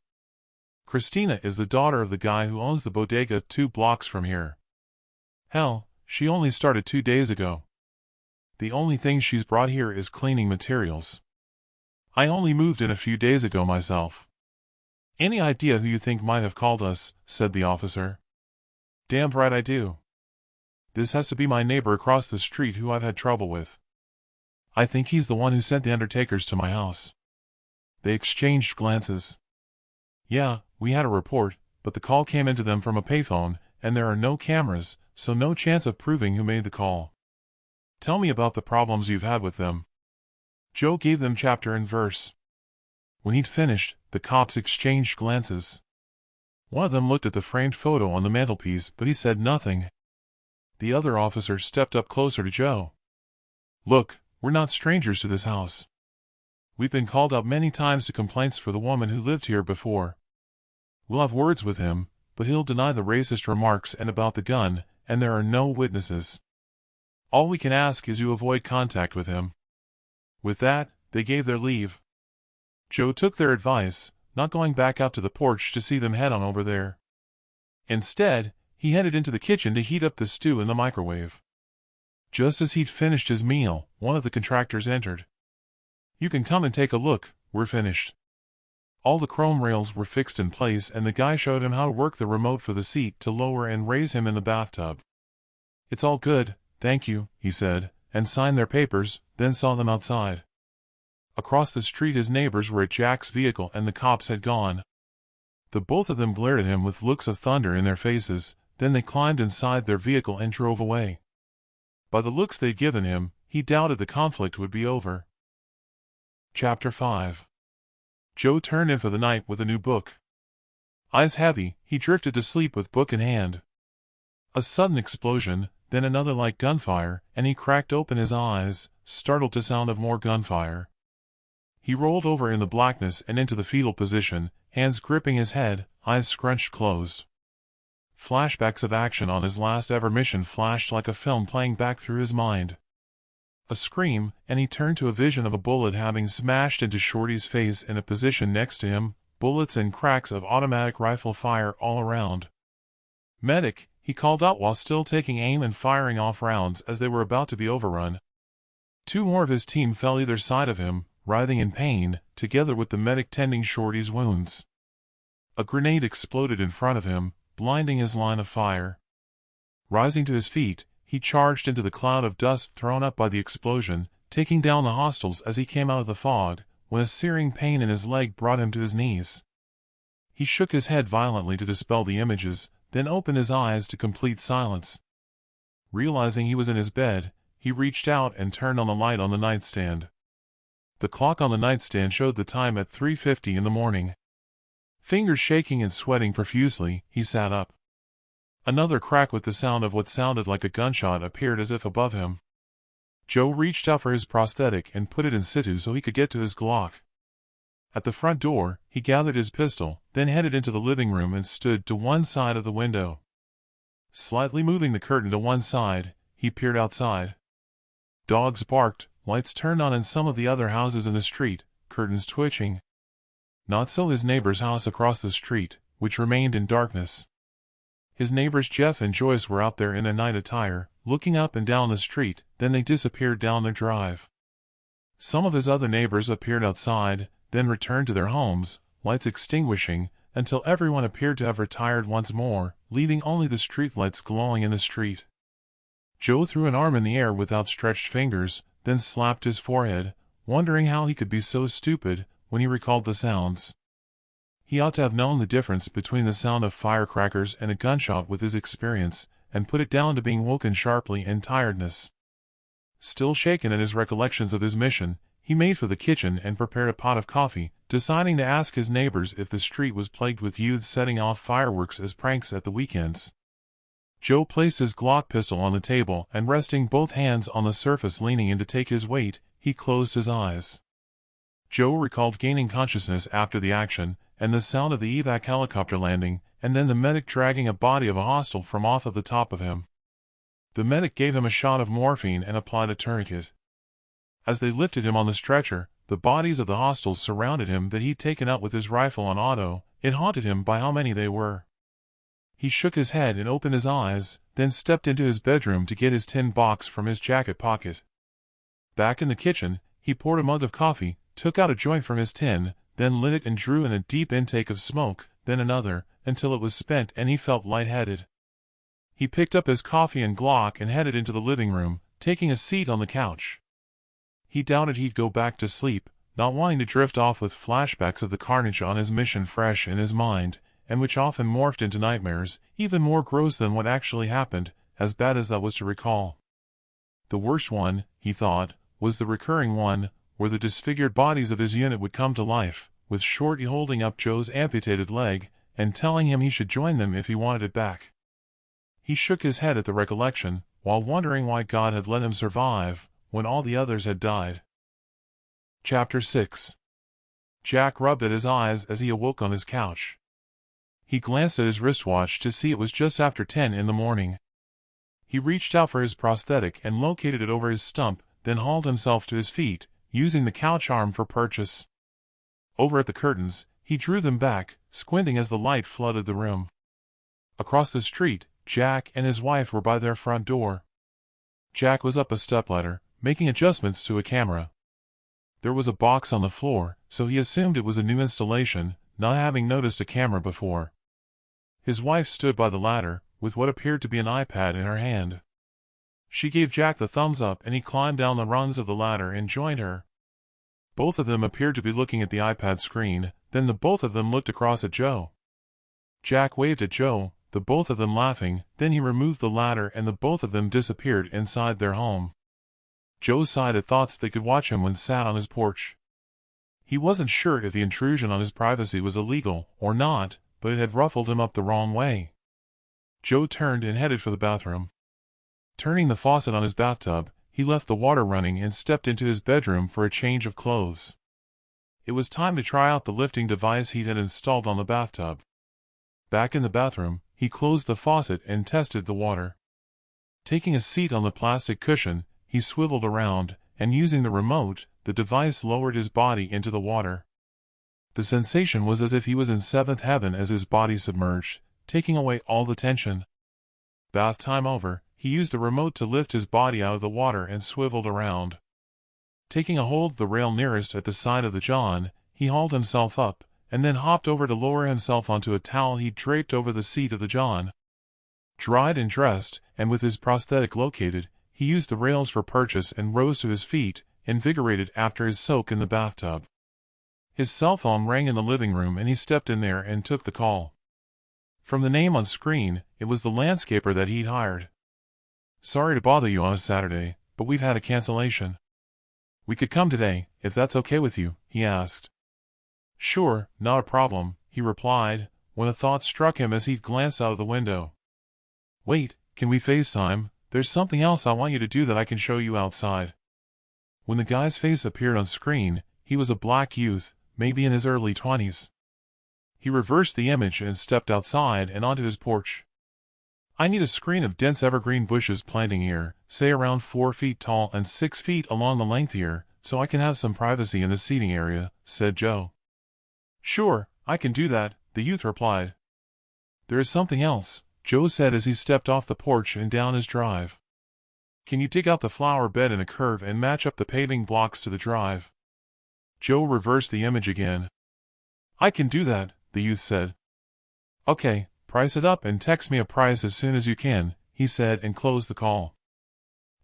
Christina is the daughter of the guy who owns the bodega 2 blocks from here. Hell, she only started 2 days ago. The only thing she's brought here is cleaning materials. I only moved in a few days ago myself. Any idea who you think might have called us? Said the officer. Damn right I do. This has to be my neighbor across the street who I've had trouble with. I think he's the one who sent the undertakers to my house. They exchanged glances. Yeah, we had a report, but the call came into them from a payphone, and there are no cameras, so no chance of proving who made the call. Tell me about the problems you've had with them. Joe gave them chapter and verse. When he'd finished, the cops exchanged glances. One of them looked at the framed photo on the mantelpiece, but he said nothing. The other officer stepped up closer to Joe. Look, we're not strangers to this house. We've been called up many times to complaints for the woman who lived here before. We'll have words with him, but he'll deny the racist remarks and about the gun, and there are no witnesses. All we can ask is you avoid contact with him. With that, they gave their leave. Joe took their advice, not going back out to the porch to see them head on over there. Instead, he headed into the kitchen to heat up the stew in the microwave. Just as he'd finished his meal, one of the contractors entered. You can come and take a look, we're finished. All the chrome rails were fixed in place, and the guy showed him how to work the remote for the seat to lower and raise him in the bathtub. It's all good, thank you, he said, and signed their papers, then saw them outside. Across the street his neighbors were at Jack's vehicle and the cops had gone. The both of them glared at him with looks of thunder in their faces, then they climbed inside their vehicle and drove away. By the looks they'd given him, he doubted the conflict would be over. Chapter 5. Joe turned in for the night with a new book. Eyes heavy, he drifted to sleep with book in hand. A sudden explosion, then another like gunfire, and he cracked open his eyes, startled to sound of more gunfire. He rolled over in the blackness and into the fetal position, hands gripping his head, eyes scrunched closed. Flashbacks of action on his last ever mission flashed like a film playing back through his mind. A scream, and he turned to a vision of a bullet having smashed into Shorty's face in a position next to him, bullets and cracks of automatic rifle fire all around. Medic, he called out while still taking aim and firing off rounds as they were about to be overrun. 2 more of his team fell either side of him, writhing in pain, together with the medic tending Shorty's wounds. A grenade exploded in front of him, blinding his line of fire. Rising to his feet, he charged into the cloud of dust thrown up by the explosion, taking down the hostiles as he came out of the fog, when a searing pain in his leg brought him to his knees. He shook his head violently to dispel the images, then opened his eyes to complete silence. Realizing he was in his bed, he reached out and turned on the light on the nightstand. The clock on the nightstand showed the time at 3:50 in the morning. Fingers shaking and sweating profusely, he sat up. Another crack with the sound of what sounded like a gunshot appeared as if above him. Joe reached out for his prosthetic and put it in situ so he could get to his Glock. At the front door, he gathered his pistol, then headed into the living room and stood to one side of the window. Slightly moving the curtain to one side, he peered outside. Dogs barked, lights turned on in some of the other houses in the street, curtains twitching. Not so his neighbor's house across the street, which remained in darkness. His neighbors Jeff and Joyce were out there in their night attire, looking up and down the street, then they disappeared down their drive. Some of his other neighbors appeared outside, then returned to their homes, lights extinguishing, until everyone appeared to have retired once more, leaving only the streetlights glowing in the street. Joe threw an arm in the air with outstretched fingers, then slapped his forehead, wondering how he could be so stupid when he recalled the sounds. He ought to have known the difference between the sound of firecrackers and a gunshot with his experience, and put it down to being woken sharply in tiredness. Still shaken at his recollections of his mission, he made for the kitchen and prepared a pot of coffee, deciding to ask his neighbors if the street was plagued with youths setting off fireworks as pranks at the weekends. Joe placed his Glock pistol on the table and resting both hands on the surface leaning in to take his weight, he closed his eyes. Joe recalled gaining consciousness after the action, and the sound of the evac helicopter landing, and then the medic dragging a body of a hostile from off of the top of him. The medic gave him a shot of morphine and applied a tourniquet. As they lifted him on the stretcher, the bodies of the hostiles surrounded him that he'd taken out with his rifle on auto. It haunted him by how many they were. He shook his head and opened his eyes, then stepped into his bedroom to get his tin box from his jacket pocket. Back in the kitchen, he poured a mug of coffee, took out a joint from his tin, then lit it and drew in a deep intake of smoke, then another, until it was spent and he felt lightheaded. He picked up his coffee and Glock and headed into the living room, taking a seat on the couch. He doubted he'd go back to sleep, not wanting to drift off with flashbacks of the carnage on his mission fresh in his mind, and which often morphed into nightmares, even more gross than what actually happened, as bad as that was to recall. The worst one, he thought, was the recurring one, where the disfigured bodies of his unit would come to life, with Shorty holding up Joe's amputated leg, and telling him he should join them if he wanted it back. He shook his head at the recollection, while wondering why God had let him survive, when all the others had died. Chapter 6. Jack rubbed at his eyes as he awoke on his couch. He glanced at his wristwatch to see it was just after 10 in the morning. He reached out for his prosthetic and located it over his stump, then hauled himself to his feet, using the couch arm for purchase. Over at the curtains, he drew them back, squinting as the light flooded the room. Across the street, Jack and his wife were by their front door. Jack was up a stepladder, making adjustments to a camera. There was a box on the floor, so he assumed it was a new installation, not having noticed a camera before. His wife stood by the ladder, with what appeared to be an iPad in her hand. She gave Jack the thumbs up and he climbed down the rungs of the ladder and joined her. Both of them appeared to be looking at the iPad screen, then the both of them looked across at Joe. Jack waved at Joe, the both of them laughing, then he removed the ladder and the both of them disappeared inside their home. Joe sighed at thoughts they could watch him when sat on his porch. He wasn't sure if the intrusion on his privacy was illegal or not, but it had ruffled him up the wrong way. Joe turned and headed for the bathroom. Turning the faucet on his bathtub, he left the water running and stepped into his bedroom for a change of clothes. It was time to try out the lifting device he had installed on the bathtub. Back in the bathroom, he closed the faucet and tested the water. Taking a seat on the plastic cushion, he swiveled around, and using the remote, the device lowered his body into the water. The sensation was as if he was in seventh heaven as his body submerged, taking away all the tension. Bath time over, he used the remote to lift his body out of the water and swiveled around. Taking a hold of the rail nearest at the side of the john, he hauled himself up, and then hopped over to lower himself onto a towel he draped over the seat of the john. Dried and dressed, and with his prosthetic located, he used the rails for purchase and rose to his feet, invigorated after his soak in the bathtub. His cell phone rang in the living room and he stepped in there and took the call. From the name on screen, it was the landscaper that he'd hired. "Sorry to bother you on a Saturday, but we've had a cancellation. We could come today, if that's okay with you," he asked. "Sure, not a problem," he replied, when a thought struck him as he glanced out of the window. "Wait, can we FaceTime? There's something else I want you to do that I can show you outside." When the guy's face appeared on screen, he was a black youth, maybe in his early 20s. He reversed the image and stepped outside and onto his porch. "I need a screen of dense evergreen bushes planting here, say around 4 feet tall and 6 feet along the length here, so I can have some privacy in the seating area," said Joe. "Sure, I can do that," the youth replied. "There is something else," Joe said as he stepped off the porch and down his drive. "Can you dig out the flower bed in a curve and match up the paving blocks to the drive?" Joe reversed the image again. "I can do that," the youth said. "Okay, price it up and text me a price as soon as you can," he said and closed the call.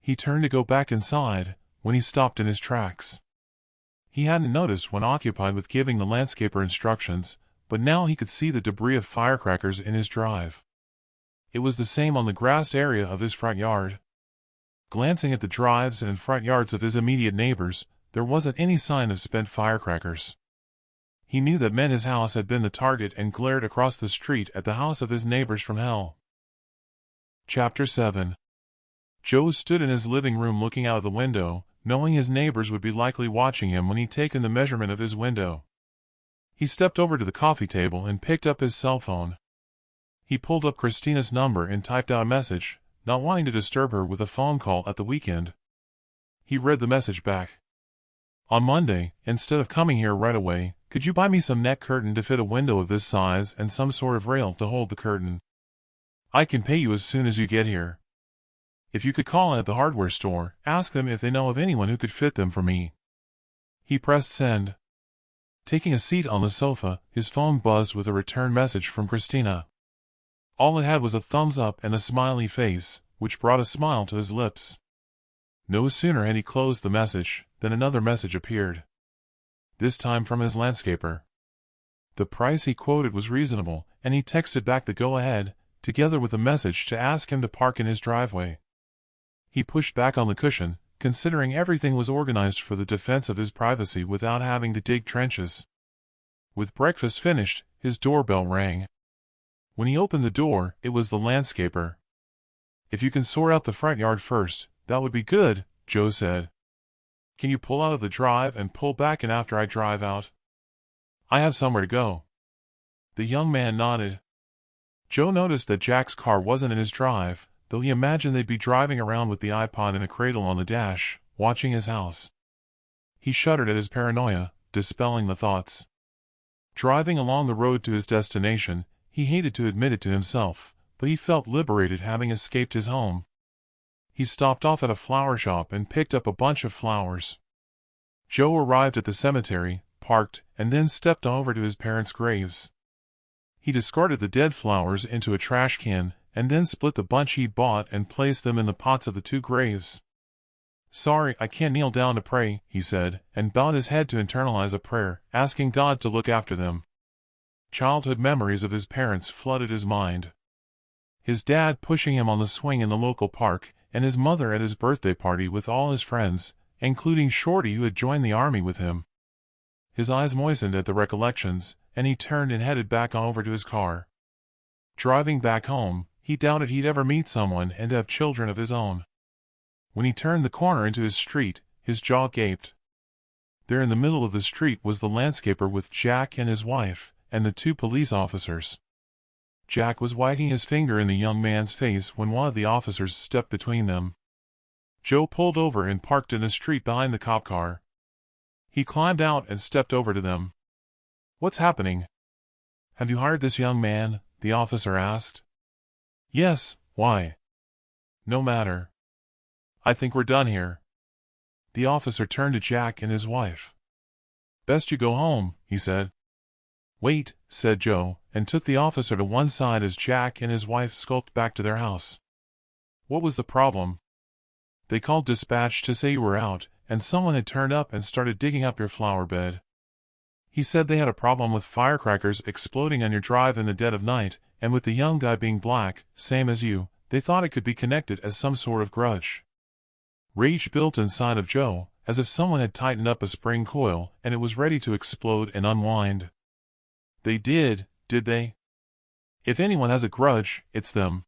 He turned to go back inside, when he stopped in his tracks. He hadn't noticed when occupied with giving the landscaper instructions, but now he could see the debris of firecrackers in his drive. It was the same on the grassed area of his front yard. Glancing at the drives and front yards of his immediate neighbors, there wasn't any sign of spent firecrackers. He knew that meant his house had been the target and glared across the street at the house of his neighbors from hell. Chapter 7. Joe stood in his living room looking out of the window, knowing his neighbors would be likely watching him when he'd taken the measurement of his window. He stepped over to the coffee table and picked up his cell phone. He pulled up Christina's number and typed out a message, not wanting to disturb her with a phone call at the weekend. He read the message back. On Monday, instead of coming here right away, could you buy me some net curtain to fit a window of this size and some sort of rail to hold the curtain? I can pay you as soon as you get here. If you could call in at the hardware store, ask them if they know of anyone who could fit them for me. He pressed send. Taking a seat on the sofa, his phone buzzed with a return message from Christina. All it had was a thumbs up and a smiley face, which brought a smile to his lips. No sooner had he closed the message, than another message appeared. This time from his landscaper. The price he quoted was reasonable, and he texted back the go-ahead, together with a message to ask him to park in his driveway. He pushed back on the cushion, considering everything was organized for the defense of his privacy without having to dig trenches. With breakfast finished, his doorbell rang. When he opened the door, it was the landscaper. If you can sort out the front yard first, that would be good, Joe said. Can you pull out of the drive and pull back in after I drive out? I have somewhere to go. The young man nodded. Joe noticed that Jack's car wasn't in his drive, though he imagined they'd be driving around with the iPod in a cradle on the dash, watching his house. He shuddered at his paranoia, dispelling the thoughts. Driving along the road to his destination, he hated to admit it to himself, but he felt liberated having escaped his home. He stopped off at a flower shop and picked up a bunch of flowers. Joe arrived at the cemetery, parked, and then stepped over to his parents' graves. He discarded the dead flowers into a trash can, and then split the bunch he bought and placed them in the pots of the two graves. Sorry, I can't kneel down to pray, he said, and bowed his head to internalize a prayer, asking God to look after them. Childhood memories of his parents flooded his mind. His dad pushing him on the swing in the local park, and his mother at his birthday party with all his friends, including Shorty who had joined the army with him. His eyes moistened at the recollections, and he turned and headed back over to his car. Driving back home, he doubted he'd ever meet someone and have children of his own. When he turned the corner into his street, his jaw gaped. There in the middle of the street was the landscaper with Jack and his wife, and the two police officers. Jack was wagging his finger in the young man's face when one of the officers stepped between them. Joe pulled over and parked in the street behind the cop car. He climbed out and stepped over to them. What's happening? Have you hired this young man? The officer asked. Yes, why? No matter. I think we're done here. The officer turned to Jack and his wife. Best you go home, he said. Wait, said Joe, and took the officer to one side as Jack and his wife skulked back to their house. What was the problem? They called dispatch to say you were out, and someone had turned up and started digging up your flower bed. He said they had a problem with firecrackers exploding on your drive in the dead of night, and with the young guy being black, same as you, they thought it could be connected as some sort of grudge. Rage built inside of Joe, as if someone had tightened up a spring coil, and it was ready to explode and unwind. They did they? If anyone has a grudge, it's them.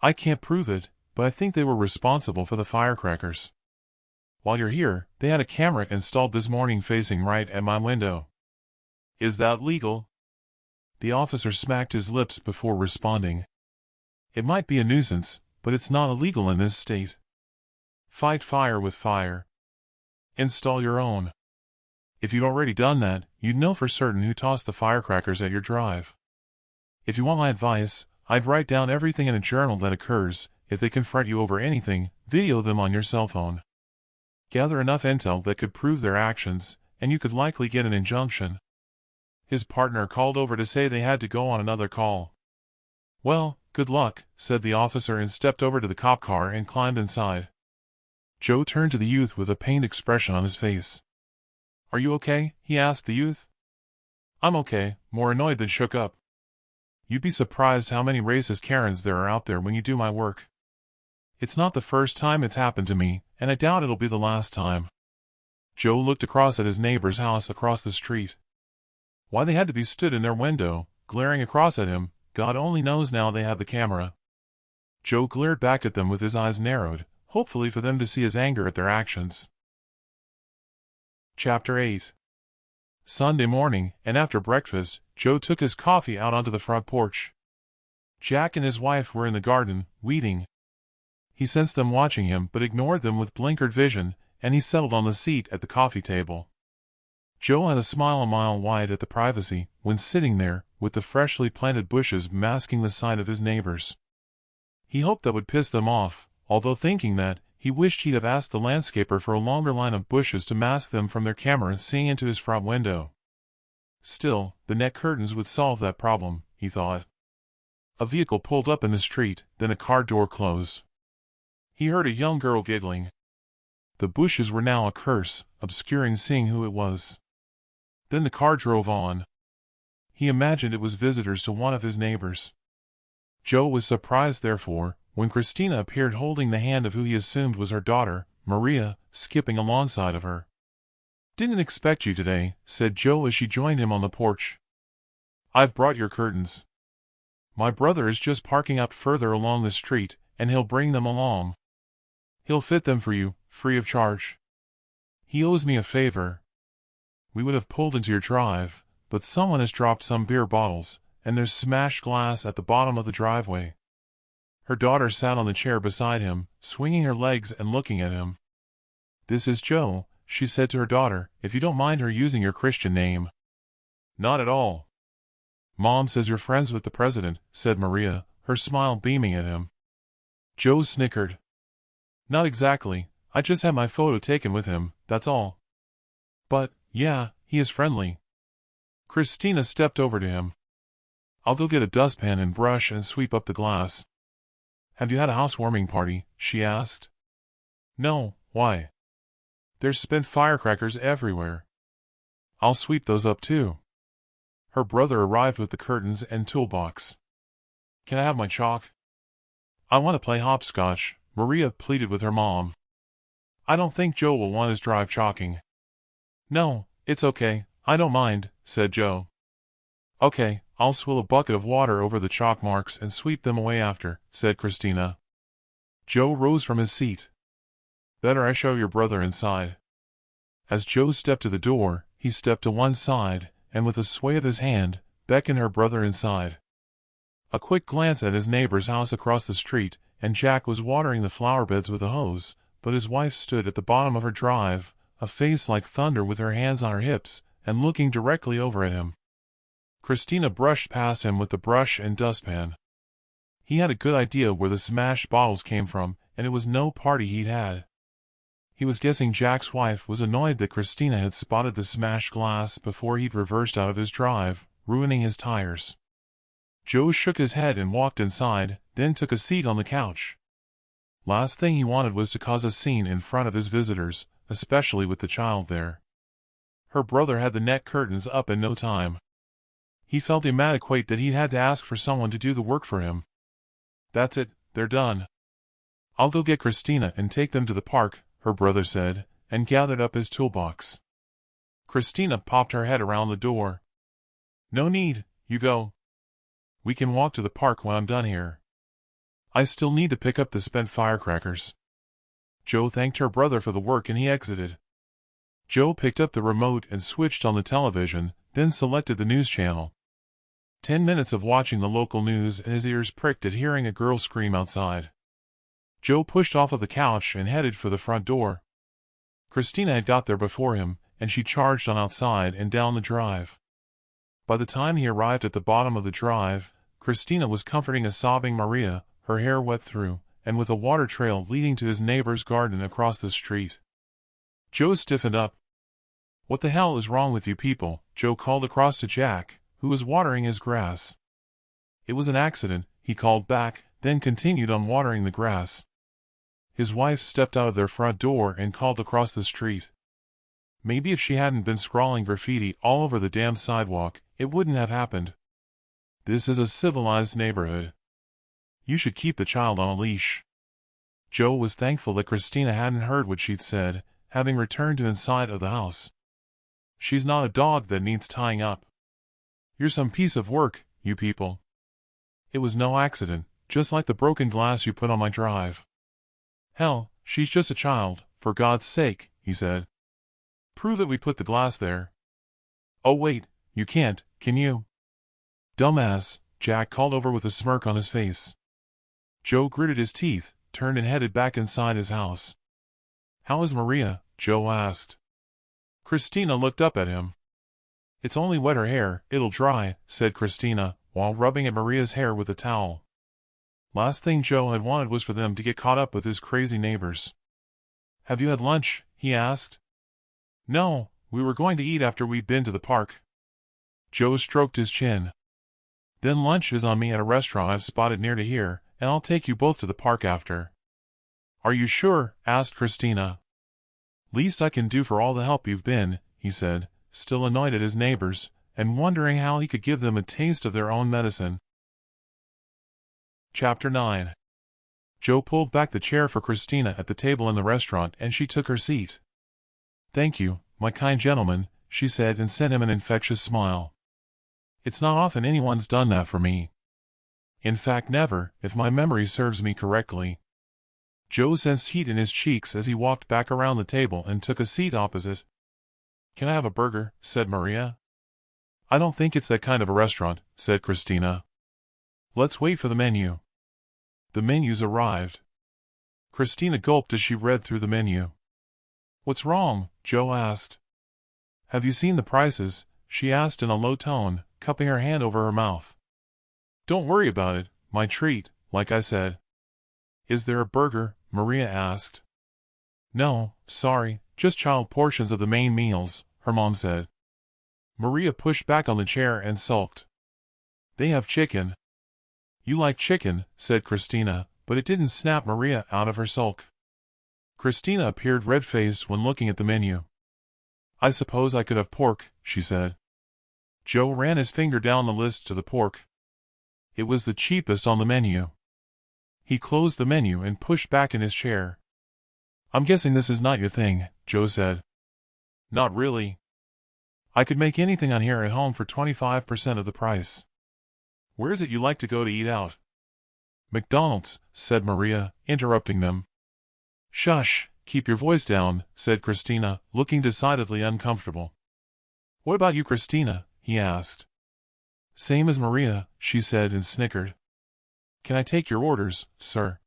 I can't prove it, but I think they were responsible for the firecrackers. While you're here, they had a camera installed this morning facing right at my window. Is that legal? The officer smacked his lips before responding. It might be a nuisance, but it's not illegal in this state. Fight fire with fire. Install your own. If you'd already done that, you'd know for certain who tossed the firecrackers at your drive. If you want my advice, I'd write down everything in a journal that occurs. If they confront you over anything, video them on your cell phone. Gather enough intel that could prove their actions, and you could likely get an injunction. His partner called over to say they had to go on another call. Well, good luck, said the officer and stepped over to the cop car and climbed inside. Joe turned to the youth with a pained expression on his face. Are you okay? He asked the youth. I'm okay, more annoyed than shook up. You'd be surprised how many racist Karens there are out there when you do my work. It's not the first time it's happened to me, and I doubt it'll be the last time. Joe looked across at his neighbor's house across the street. Why they had to be stood in their window, glaring across at him, God only knows now they had the camera. Joe glared back at them with his eyes narrowed, hopefully for them to see his anger at their actions. Chapter 8. Sunday morning, and after breakfast, Joe took his coffee out onto the front porch. Jack and his wife were in the garden, weeding. He sensed them watching him but ignored them with blinkered vision, and he settled on the seat at the coffee table. Joe had a smile a mile wide at the privacy, when sitting there, with the freshly planted bushes masking the sight of his neighbors. He hoped that would piss them off, although thinking that, he wished he'd have asked the landscaper for a longer line of bushes to mask them from their camera seeing into his front window. Still, the net curtains would solve that problem, he thought. A vehicle pulled up in the street, then a car door closed. He heard a young girl giggling. The bushes were now a curse, obscuring seeing who it was. Then the car drove on. He imagined it was visitors to one of his neighbors. Joe was surprised, therefore, when Christina appeared holding the hand of who he assumed was her daughter, Maria, skipping alongside of her. "Didn't expect you today," said Joe as she joined him on the porch. "I've brought your curtains. My brother is just parking up further along the street, and he'll bring them along. He'll fit them for you, free of charge. He owes me a favor. We would have pulled into your drive, but someone has dropped some beer bottles, and there's smashed glass at the bottom of the driveway." Her daughter sat on the chair beside him, swinging her legs and looking at him. "This is Joe," she said to her daughter, "if you don't mind her using your Christian name." "Not at all." "Mom says you're friends with the president," said Maria, her smile beaming at him. Joe snickered. "Not exactly, I just had my photo taken with him, that's all." "But, yeah, he is friendly." Christina stepped over to him. "I'll go get a dustpan and brush and sweep up the glass." "Have you had a housewarming party?" she asked. "No, why?" "There's spent firecrackers everywhere." "I'll sweep those up too." Her brother arrived with the curtains and toolbox. "Can I have my chalk?" "I want to play hopscotch," Maria pleaded with her mom. "I don't think Joe will want his drive chalking." "No, it's okay, I don't mind," said Joe. "Okay, I'll swill a bucket of water over the chalk marks and sweep them away after," said Christina. Joe rose from his seat. "Better I show your brother inside." As Joe stepped to the door, he stepped to one side, and with a sway of his hand, beckoned her brother inside. A quick glance at his neighbor's house across the street, and Jack was watering the flower beds with a hose, but his wife stood at the bottom of her drive, a face like thunder with her hands on her hips, and looking directly over at him. Christina brushed past him with the brush and dustpan. He had a good idea where the smashed bottles came from, and it was no party he'd had. He was guessing Jack's wife was annoyed that Christina had spotted the smashed glass before he'd reversed out of his drive, ruining his tires. Joe shook his head and walked inside, then took a seat on the couch. Last thing he wanted was to cause a scene in front of his visitors, especially with the child there. Her brother had the net curtains up in no time. He felt inadequate that he'd had to ask for someone to do the work for him. "That's it, they're done. I'll go get Christina and take them to the park," her brother said, and gathered up his toolbox. Christina popped her head around the door. "No need, you go. We can walk to the park when I'm done here. I still need to pick up the spent firecrackers." Joe thanked her brother for the work and he exited. Joe picked up the remote and switched on the television, then selected the news channel. 10 minutes of watching the local news and his ears pricked at hearing a girl scream outside. Joe pushed off of the couch and headed for the front door. Christina had got there before him, and she charged on outside and down the drive. By the time he arrived at the bottom of the drive, Christina was comforting a sobbing Maria, her hair wet through, and with a water trail leading to his neighbor's garden across the street. Joe stiffened up. "What the hell is wrong with you people?" Joe called across to Jack, who was watering his grass. "It was an accident," he called back, then continued on watering the grass. His wife stepped out of their front door and called across the street. Maybe if she hadn't been scrawling graffiti all over the damn sidewalk, it wouldn't have happened. This is a civilized neighborhood. You should keep the child on a leash. Joe was thankful that Christina hadn't heard what she'd said, having returned to inside of the house. "She's not a dog that needs tying up." You're some piece of work, you people. It was no accident, just like the broken glass you put on my drive. Hell, she's just a child, for God's sake, he said. Prove that we put the glass there. Oh wait, you can't, can you? Dumbass, Jack called over with a smirk on his face. Joe gritted his teeth, turned and headed back inside his house. How is Maria? Joe asked. Christina looked up at him. It's only wet her hair, it'll dry, said Christina, while rubbing at Maria's hair with a towel. Last thing Joe had wanted was for them to get caught up with his crazy neighbors. Have you had lunch? He asked. No, we were going to eat after we'd been to the park. Joe stroked his chin. Then lunch is on me at a restaurant I've spotted near to here, and I'll take you both to the park after. Are you sure? Asked Christina. Least I can do for all the help you've been, he said, still annoyed at his neighbors, and wondering how he could give them a taste of their own medicine. Chapter 9. Joe pulled back the chair for Christina at the table in the restaurant and she took her seat. Thank you, my kind gentleman, she said and sent him an infectious smile. It's not often anyone's done that for me. In fact, never, if my memory serves me correctly. Joe sensed heat in his cheeks as he walked back around the table and took a seat opposite. Can I have a burger? Said Maria. I don't think it's that kind of a restaurant, said Christina. Let's wait for the menu. The menus arrived. Christina gulped as she read through the menu. What's wrong? Joe asked. Have you seen the prices? She asked in a low tone, cupping her hand over her mouth. Don't worry about it, my treat, like I said. Is there a burger? Maria asked. No, sorry, just child portions of the main meals, her mom said. Maria pushed back on the chair and sulked. They have chicken. You like chicken, said Christina, but it didn't snap Maria out of her sulk. Christina appeared red-faced when looking at the menu. I suppose I could have pork, she said. Joe ran his finger down the list to the pork. It was the cheapest on the menu. He closed the menu and pushed back in his chair. I'm guessing this is not your thing, Joe said. Not really. I could make anything on here at home for 25% of the price. Where is it you like to go to eat out? McDonald's, said Maria, interrupting them. Shush, keep your voice down, said Christina, looking decidedly uncomfortable. What about you, Christina? He asked. Same as Maria, she said and snickered. Can I take your orders, sir?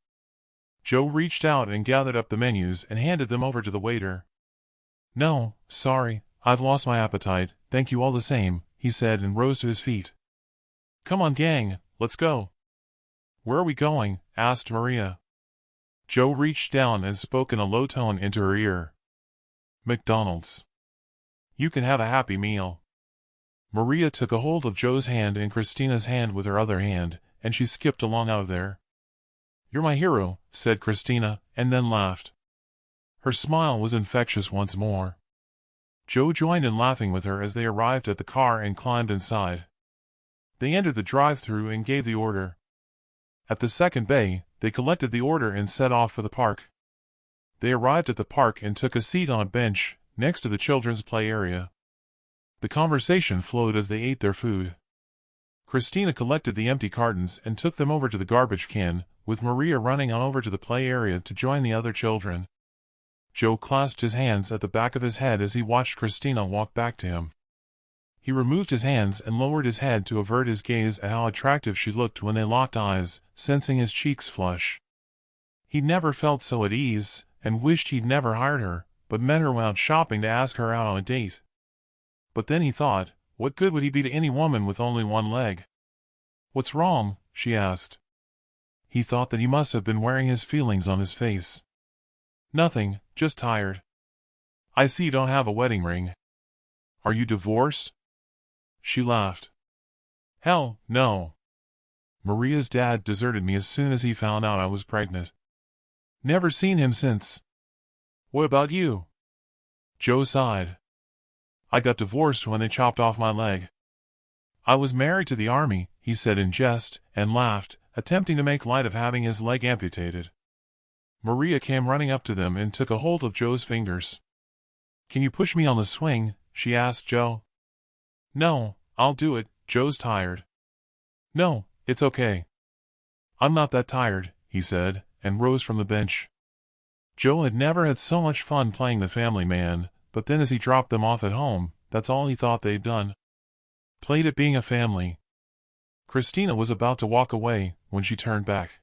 Joe reached out and gathered up the menus and handed them over to the waiter. No, sorry, I've lost my appetite, thank you all the same, he said and rose to his feet. Come on, gang, let's go. Where are we going? Asked Maria. Joe reached down and spoke in a low tone into her ear. McDonald's. You can have a happy meal. Maria took a hold of Joe's hand and Christina's hand with her other hand, and she skipped along out of there. You're my hero, said Christina, and then laughed. Her smile was infectious once more. Joe joined in laughing with her as they arrived at the car and climbed inside. They entered the drive-thru and gave the order. At the second bay, they collected the order and set off for the park. They arrived at the park and took a seat on a bench, next to the children's play area. The conversation flowed as they ate their food. Christina collected the empty cartons and took them over to the garbage can, with Maria running on over to the play area to join the other children. Joe clasped his hands at the back of his head as he watched Christina walk back to him. He removed his hands and lowered his head to avert his gaze at how attractive she looked when they locked eyes, sensing his cheeks flush. He'd never felt so at ease, and wished he'd never hired her, but met her when out shopping to ask her out on a date. But then he thought, what good would he be to any woman with only one leg? What's wrong? She asked. He thought that he must have been wearing his feelings on his face. Nothing, just tired. I see you don't have a wedding ring. Are you divorced? She laughed. Hell, no. Maria's dad deserted me as soon as he found out I was pregnant. Never seen him since. What about you? Joe sighed. I got divorced when they chopped off my leg. I was married to the army, he said in jest, and laughed, attempting to make light of having his leg amputated. Maria came running up to them and took a hold of Joe's fingers. Can you push me on the swing? She asked Joe. No, I'll do it, Joe's tired. No, it's okay. I'm not that tired, he said, and rose from the bench. Joe had never had so much fun playing the family man, but then as he dropped them off at home, that's all he thought they'd done. Played at being a family. Christina was about to walk away, when she turned back.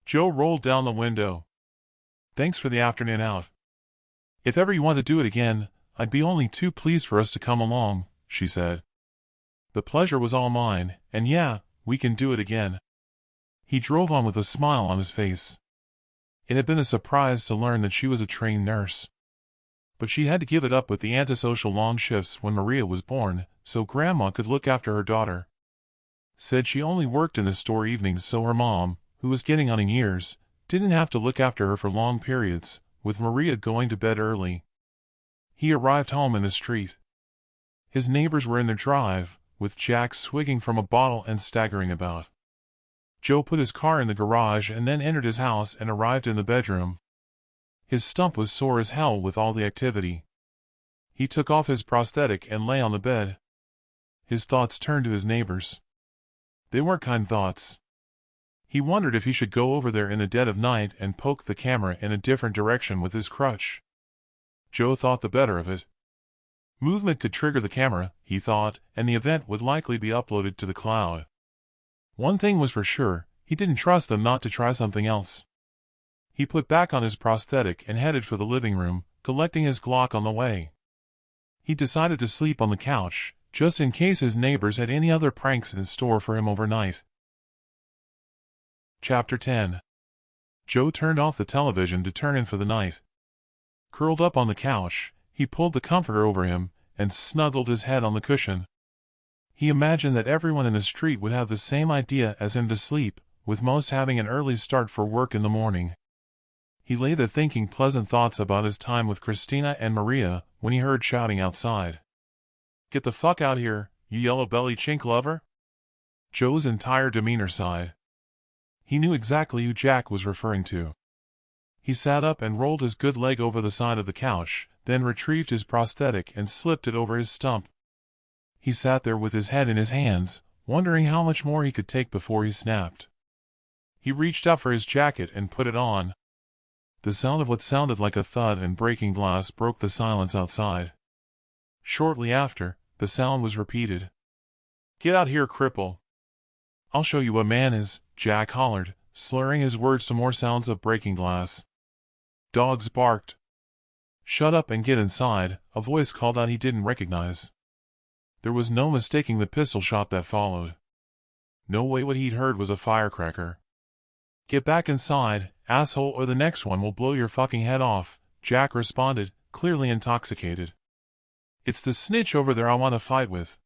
Joe rolled down the window. Thanks for the afternoon out. If ever you want to do it again, I'd be only too pleased for us to come along, she said. The pleasure was all mine, and yeah, we can do it again. He drove on with a smile on his face. It had been a surprise to learn that she was a trained nurse. But she had to give it up with the antisocial long shifts when Maria was born, so Grandma could look after her daughter. Said she only worked in the store evenings so her mom, who was getting on in years, didn't have to look after her for long periods, with Maria going to bed early. He arrived home in the street. His neighbors were in their drive, with Jack swigging from a bottle and staggering about. Joe put his car in the garage and then entered his house and arrived in the bedroom. His stump was sore as hell with all the activity. He took off his prosthetic and lay on the bed. His thoughts turned to his neighbors. They weren't kind thoughts. He wondered if he should go over there in the dead of night and poke the camera in a different direction with his crutch. Joe thought the better of it. Movement could trigger the camera, he thought, and the event would likely be uploaded to the cloud. One thing was for sure, he didn't trust them not to try something else. He put back on his prosthetic and headed for the living room, collecting his Glock on the way. He decided to sleep on the couch, just in case his neighbors had any other pranks in store for him overnight. Chapter 10. Joe turned off the television to turn in for the night. Curled up on the couch, he pulled the comforter over him, and snuggled his head on the cushion. He imagined that everyone in the street would have the same idea as him to sleep, with most having an early start for work in the morning. He lay there thinking pleasant thoughts about his time with Christina and Maria, when he heard shouting outside. "Get the fuck out here, you yellow-belly chink lover!" Joe's entire demeanor sighed. He knew exactly who Jack was referring to. He sat up and rolled his good leg over the side of the couch, then retrieved his prosthetic and slipped it over his stump. He sat there with his head in his hands, wondering how much more he could take before he snapped. He reached out for his jacket and put it on. The sound of what sounded like a thud and breaking glass broke the silence outside. Shortly after, the sound was repeated. "Get out here, cripple." "I'll show you what man is," Jack hollered, slurring his words to more sounds of breaking glass. Dogs barked. "Shut up and get inside," a voice called out he didn't recognize. There was no mistaking the pistol shot that followed. No way what he'd heard was a firecracker. "Get back inside, asshole, or the next one will blow your fucking head off," Jack responded, clearly intoxicated. "It's the snitch over there I want to fight with."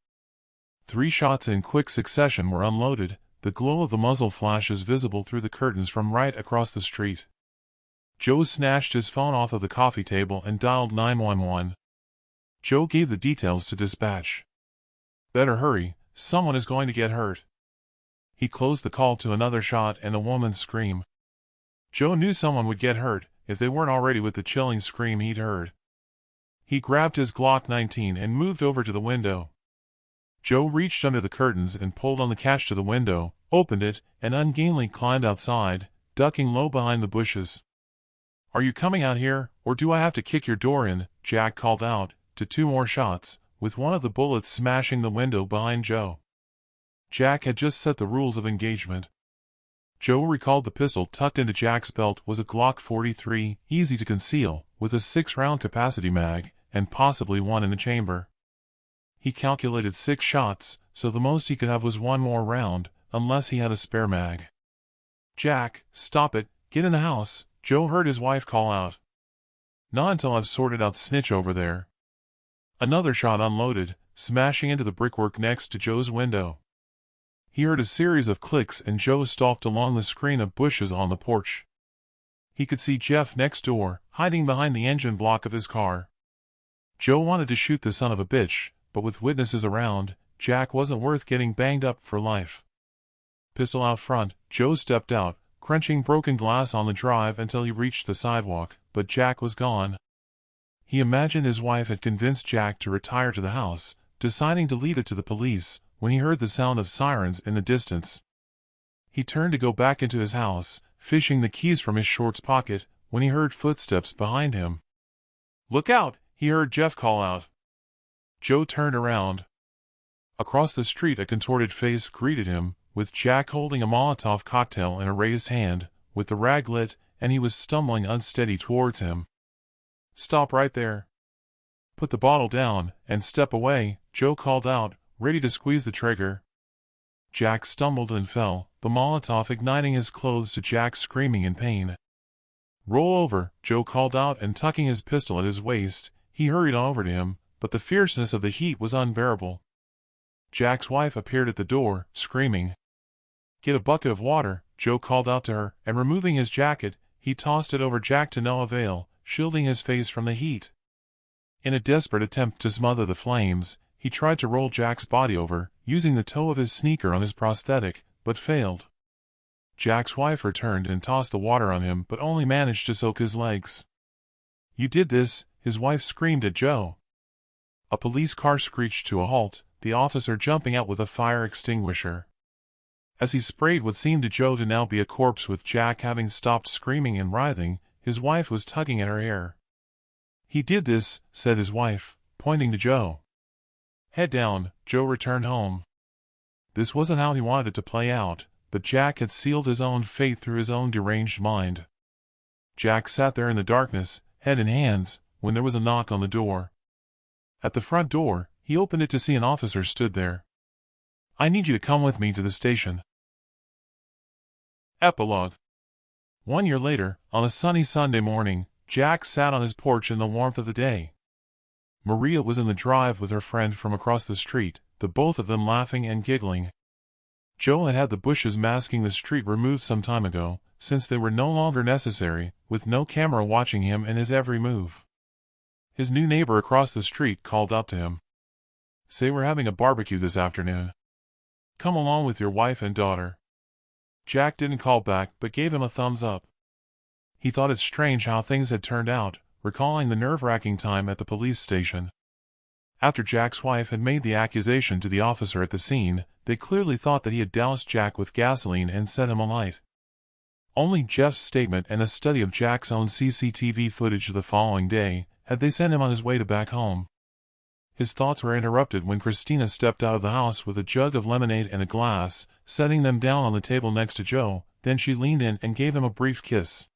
3 shots in quick succession were unloaded, the glow of the muzzle flashes visible through the curtains from right across the street. Joe snatched his phone off of the coffee table and dialed 911. Joe gave the details to dispatch. "Better hurry, someone is going to get hurt." He closed the call to another shot and a woman's scream. Joe knew someone would get hurt, if they weren't already with the chilling scream he'd heard. He grabbed his Glock 19 and moved over to the window. Joe reached under the curtains and pulled on the catch to the window, opened it, and ungainly climbed outside, ducking low behind the bushes. "Are you coming out here, or do I have to kick your door in?" Jack called out, to 2 more shots, with one of the bullets smashing the window behind Joe. Jack had just set the rules of engagement. Joe recalled the pistol tucked into Jack's belt was a Glock 43, easy to conceal, with a 6-round capacity mag, and possibly one in the chamber. He calculated 6 shots, so the most he could have was 1 more round, unless he had a spare mag. "Jack, stop it, get in the house," Joe heard his wife call out. "Not until I've sorted out snitch over there." Another shot unloaded, smashing into the brickwork next to Joe's window. He heard a series of clicks and Joe stalked along the screen of bushes on the porch. He could see Jeff next door, hiding behind the engine block of his car. Joe wanted to shoot the son of a bitch, but with witnesses around, Jack wasn't worth getting banged up for life. Pistol out front, Joe stepped out, crunching broken glass on the drive until he reached the sidewalk, but Jack was gone. He imagined his wife had convinced Jack to retire to the house, deciding to leave it to the police, when he heard the sound of sirens in the distance. He turned to go back into his house, fishing the keys from his shorts pocket, when he heard footsteps behind him. "Look out!" he heard Jeff call out. Joe turned around. Across the street a contorted face greeted him, with Jack holding a Molotov cocktail in a raised hand, with the rag lit, and he was stumbling unsteady towards him. "Stop right there. Put the bottle down, and step away," Joe called out, ready to squeeze the trigger. Jack stumbled and fell, the Molotov igniting his clothes to Jack screaming in pain. "Roll over," Joe called out, and tucking his pistol at his waist, he hurried over to him, but the fierceness of the heat was unbearable. Jack's wife appeared at the door, screaming. "Get a bucket of water," Joe called out to her, and removing his jacket, he tossed it over Jack to no avail, shielding his face from the heat. In a desperate attempt to smother the flames, he tried to roll Jack's body over, using the toe of his sneaker on his prosthetic, but failed. Jack's wife returned and tossed the water on him, but only managed to soak his legs. "You did this," his wife screamed at Joe. A police car screeched to a halt, the officer jumping out with a fire extinguisher. As he sprayed what seemed to Joe to now be a corpse, with Jack having stopped screaming and writhing, his wife was tugging at her hair. "He did this," said his wife, pointing to Joe. Head down, Joe returned home. This wasn't how he wanted it to play out, but Jack had sealed his own fate through his own deranged mind. Jack sat there in the darkness, head in hands, when there was a knock on the door. At the front door, he opened it to see an officer stood there. "I need you to come with me to the station." Epilogue. 1 year later, on a sunny Sunday morning, Jack sat on his porch in the warmth of the day. Maria was in the drive with her friend from across the street, the both of them laughing and giggling. Joe had had the bushes masking the street removed some time ago, since they were no longer necessary, with no camera watching him and his every move. His new neighbor across the street called out to him. "Say we're having a barbecue this afternoon. Come along with your wife and daughter." Jack didn't call back, but gave him a thumbs up. He thought it strange how things had turned out, recalling the nerve-wracking time at the police station. After Jack's wife had made the accusation to the officer at the scene, they clearly thought that he had doused Jack with gasoline and set him alight. Only Jeff's statement and a study of Jack's own CCTV footage the following day had they sent him on his way to back home. His thoughts were interrupted when Christina stepped out of the house with a jug of lemonade and a glass, setting them down on the table next to Joe. Then she leaned in and gave him a brief kiss.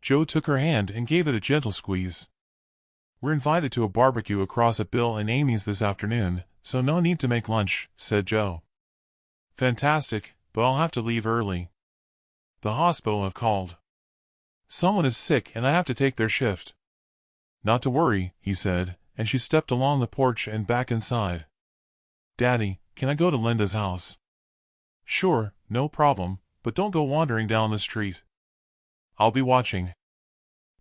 Joe took her hand and gave it a gentle squeeze. "We're invited to a barbecue across at Bill and Amy's this afternoon, so no need to make lunch," said Joe. "Fantastic, but I'll have to leave early. The hospital have called. Someone is sick and I have to take their shift." "Not to worry," he said, and she stepped along the porch and back inside. "Daddy, can I go to Linda's house?" "Sure, no problem, but don't go wandering down the street. I'll be watching."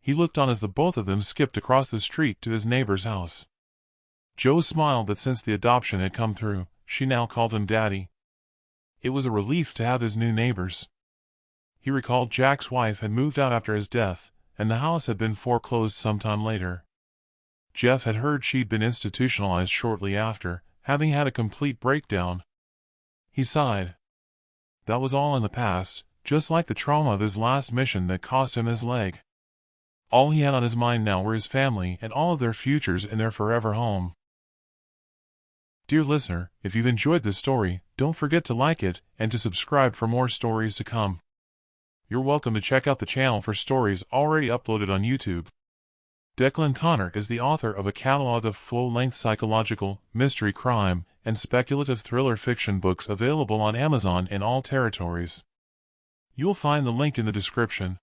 He looked on as the both of them skipped across the street to his neighbor's house. Joe smiled that since the adoption had come through, she now called him Daddy. It was a relief to have his new neighbors. He recalled Jack's wife had moved out after his death, and the house had been foreclosed sometime later. Jeff had heard she'd been institutionalized shortly after, having had a complete breakdown. He sighed. That was all in the past, just like the trauma of his last mission that cost him his leg. All he had on his mind now were his family and all of their futures in their forever home. Dear listener, if you've enjoyed this story, don't forget to like it and to subscribe for more stories to come. You're welcome to check out the channel for stories already uploaded on YouTube. Declan Conner is the author of a catalog of full-length psychological, mystery crime, and speculative thriller fiction books available on Amazon in all territories. You'll find the link in the description.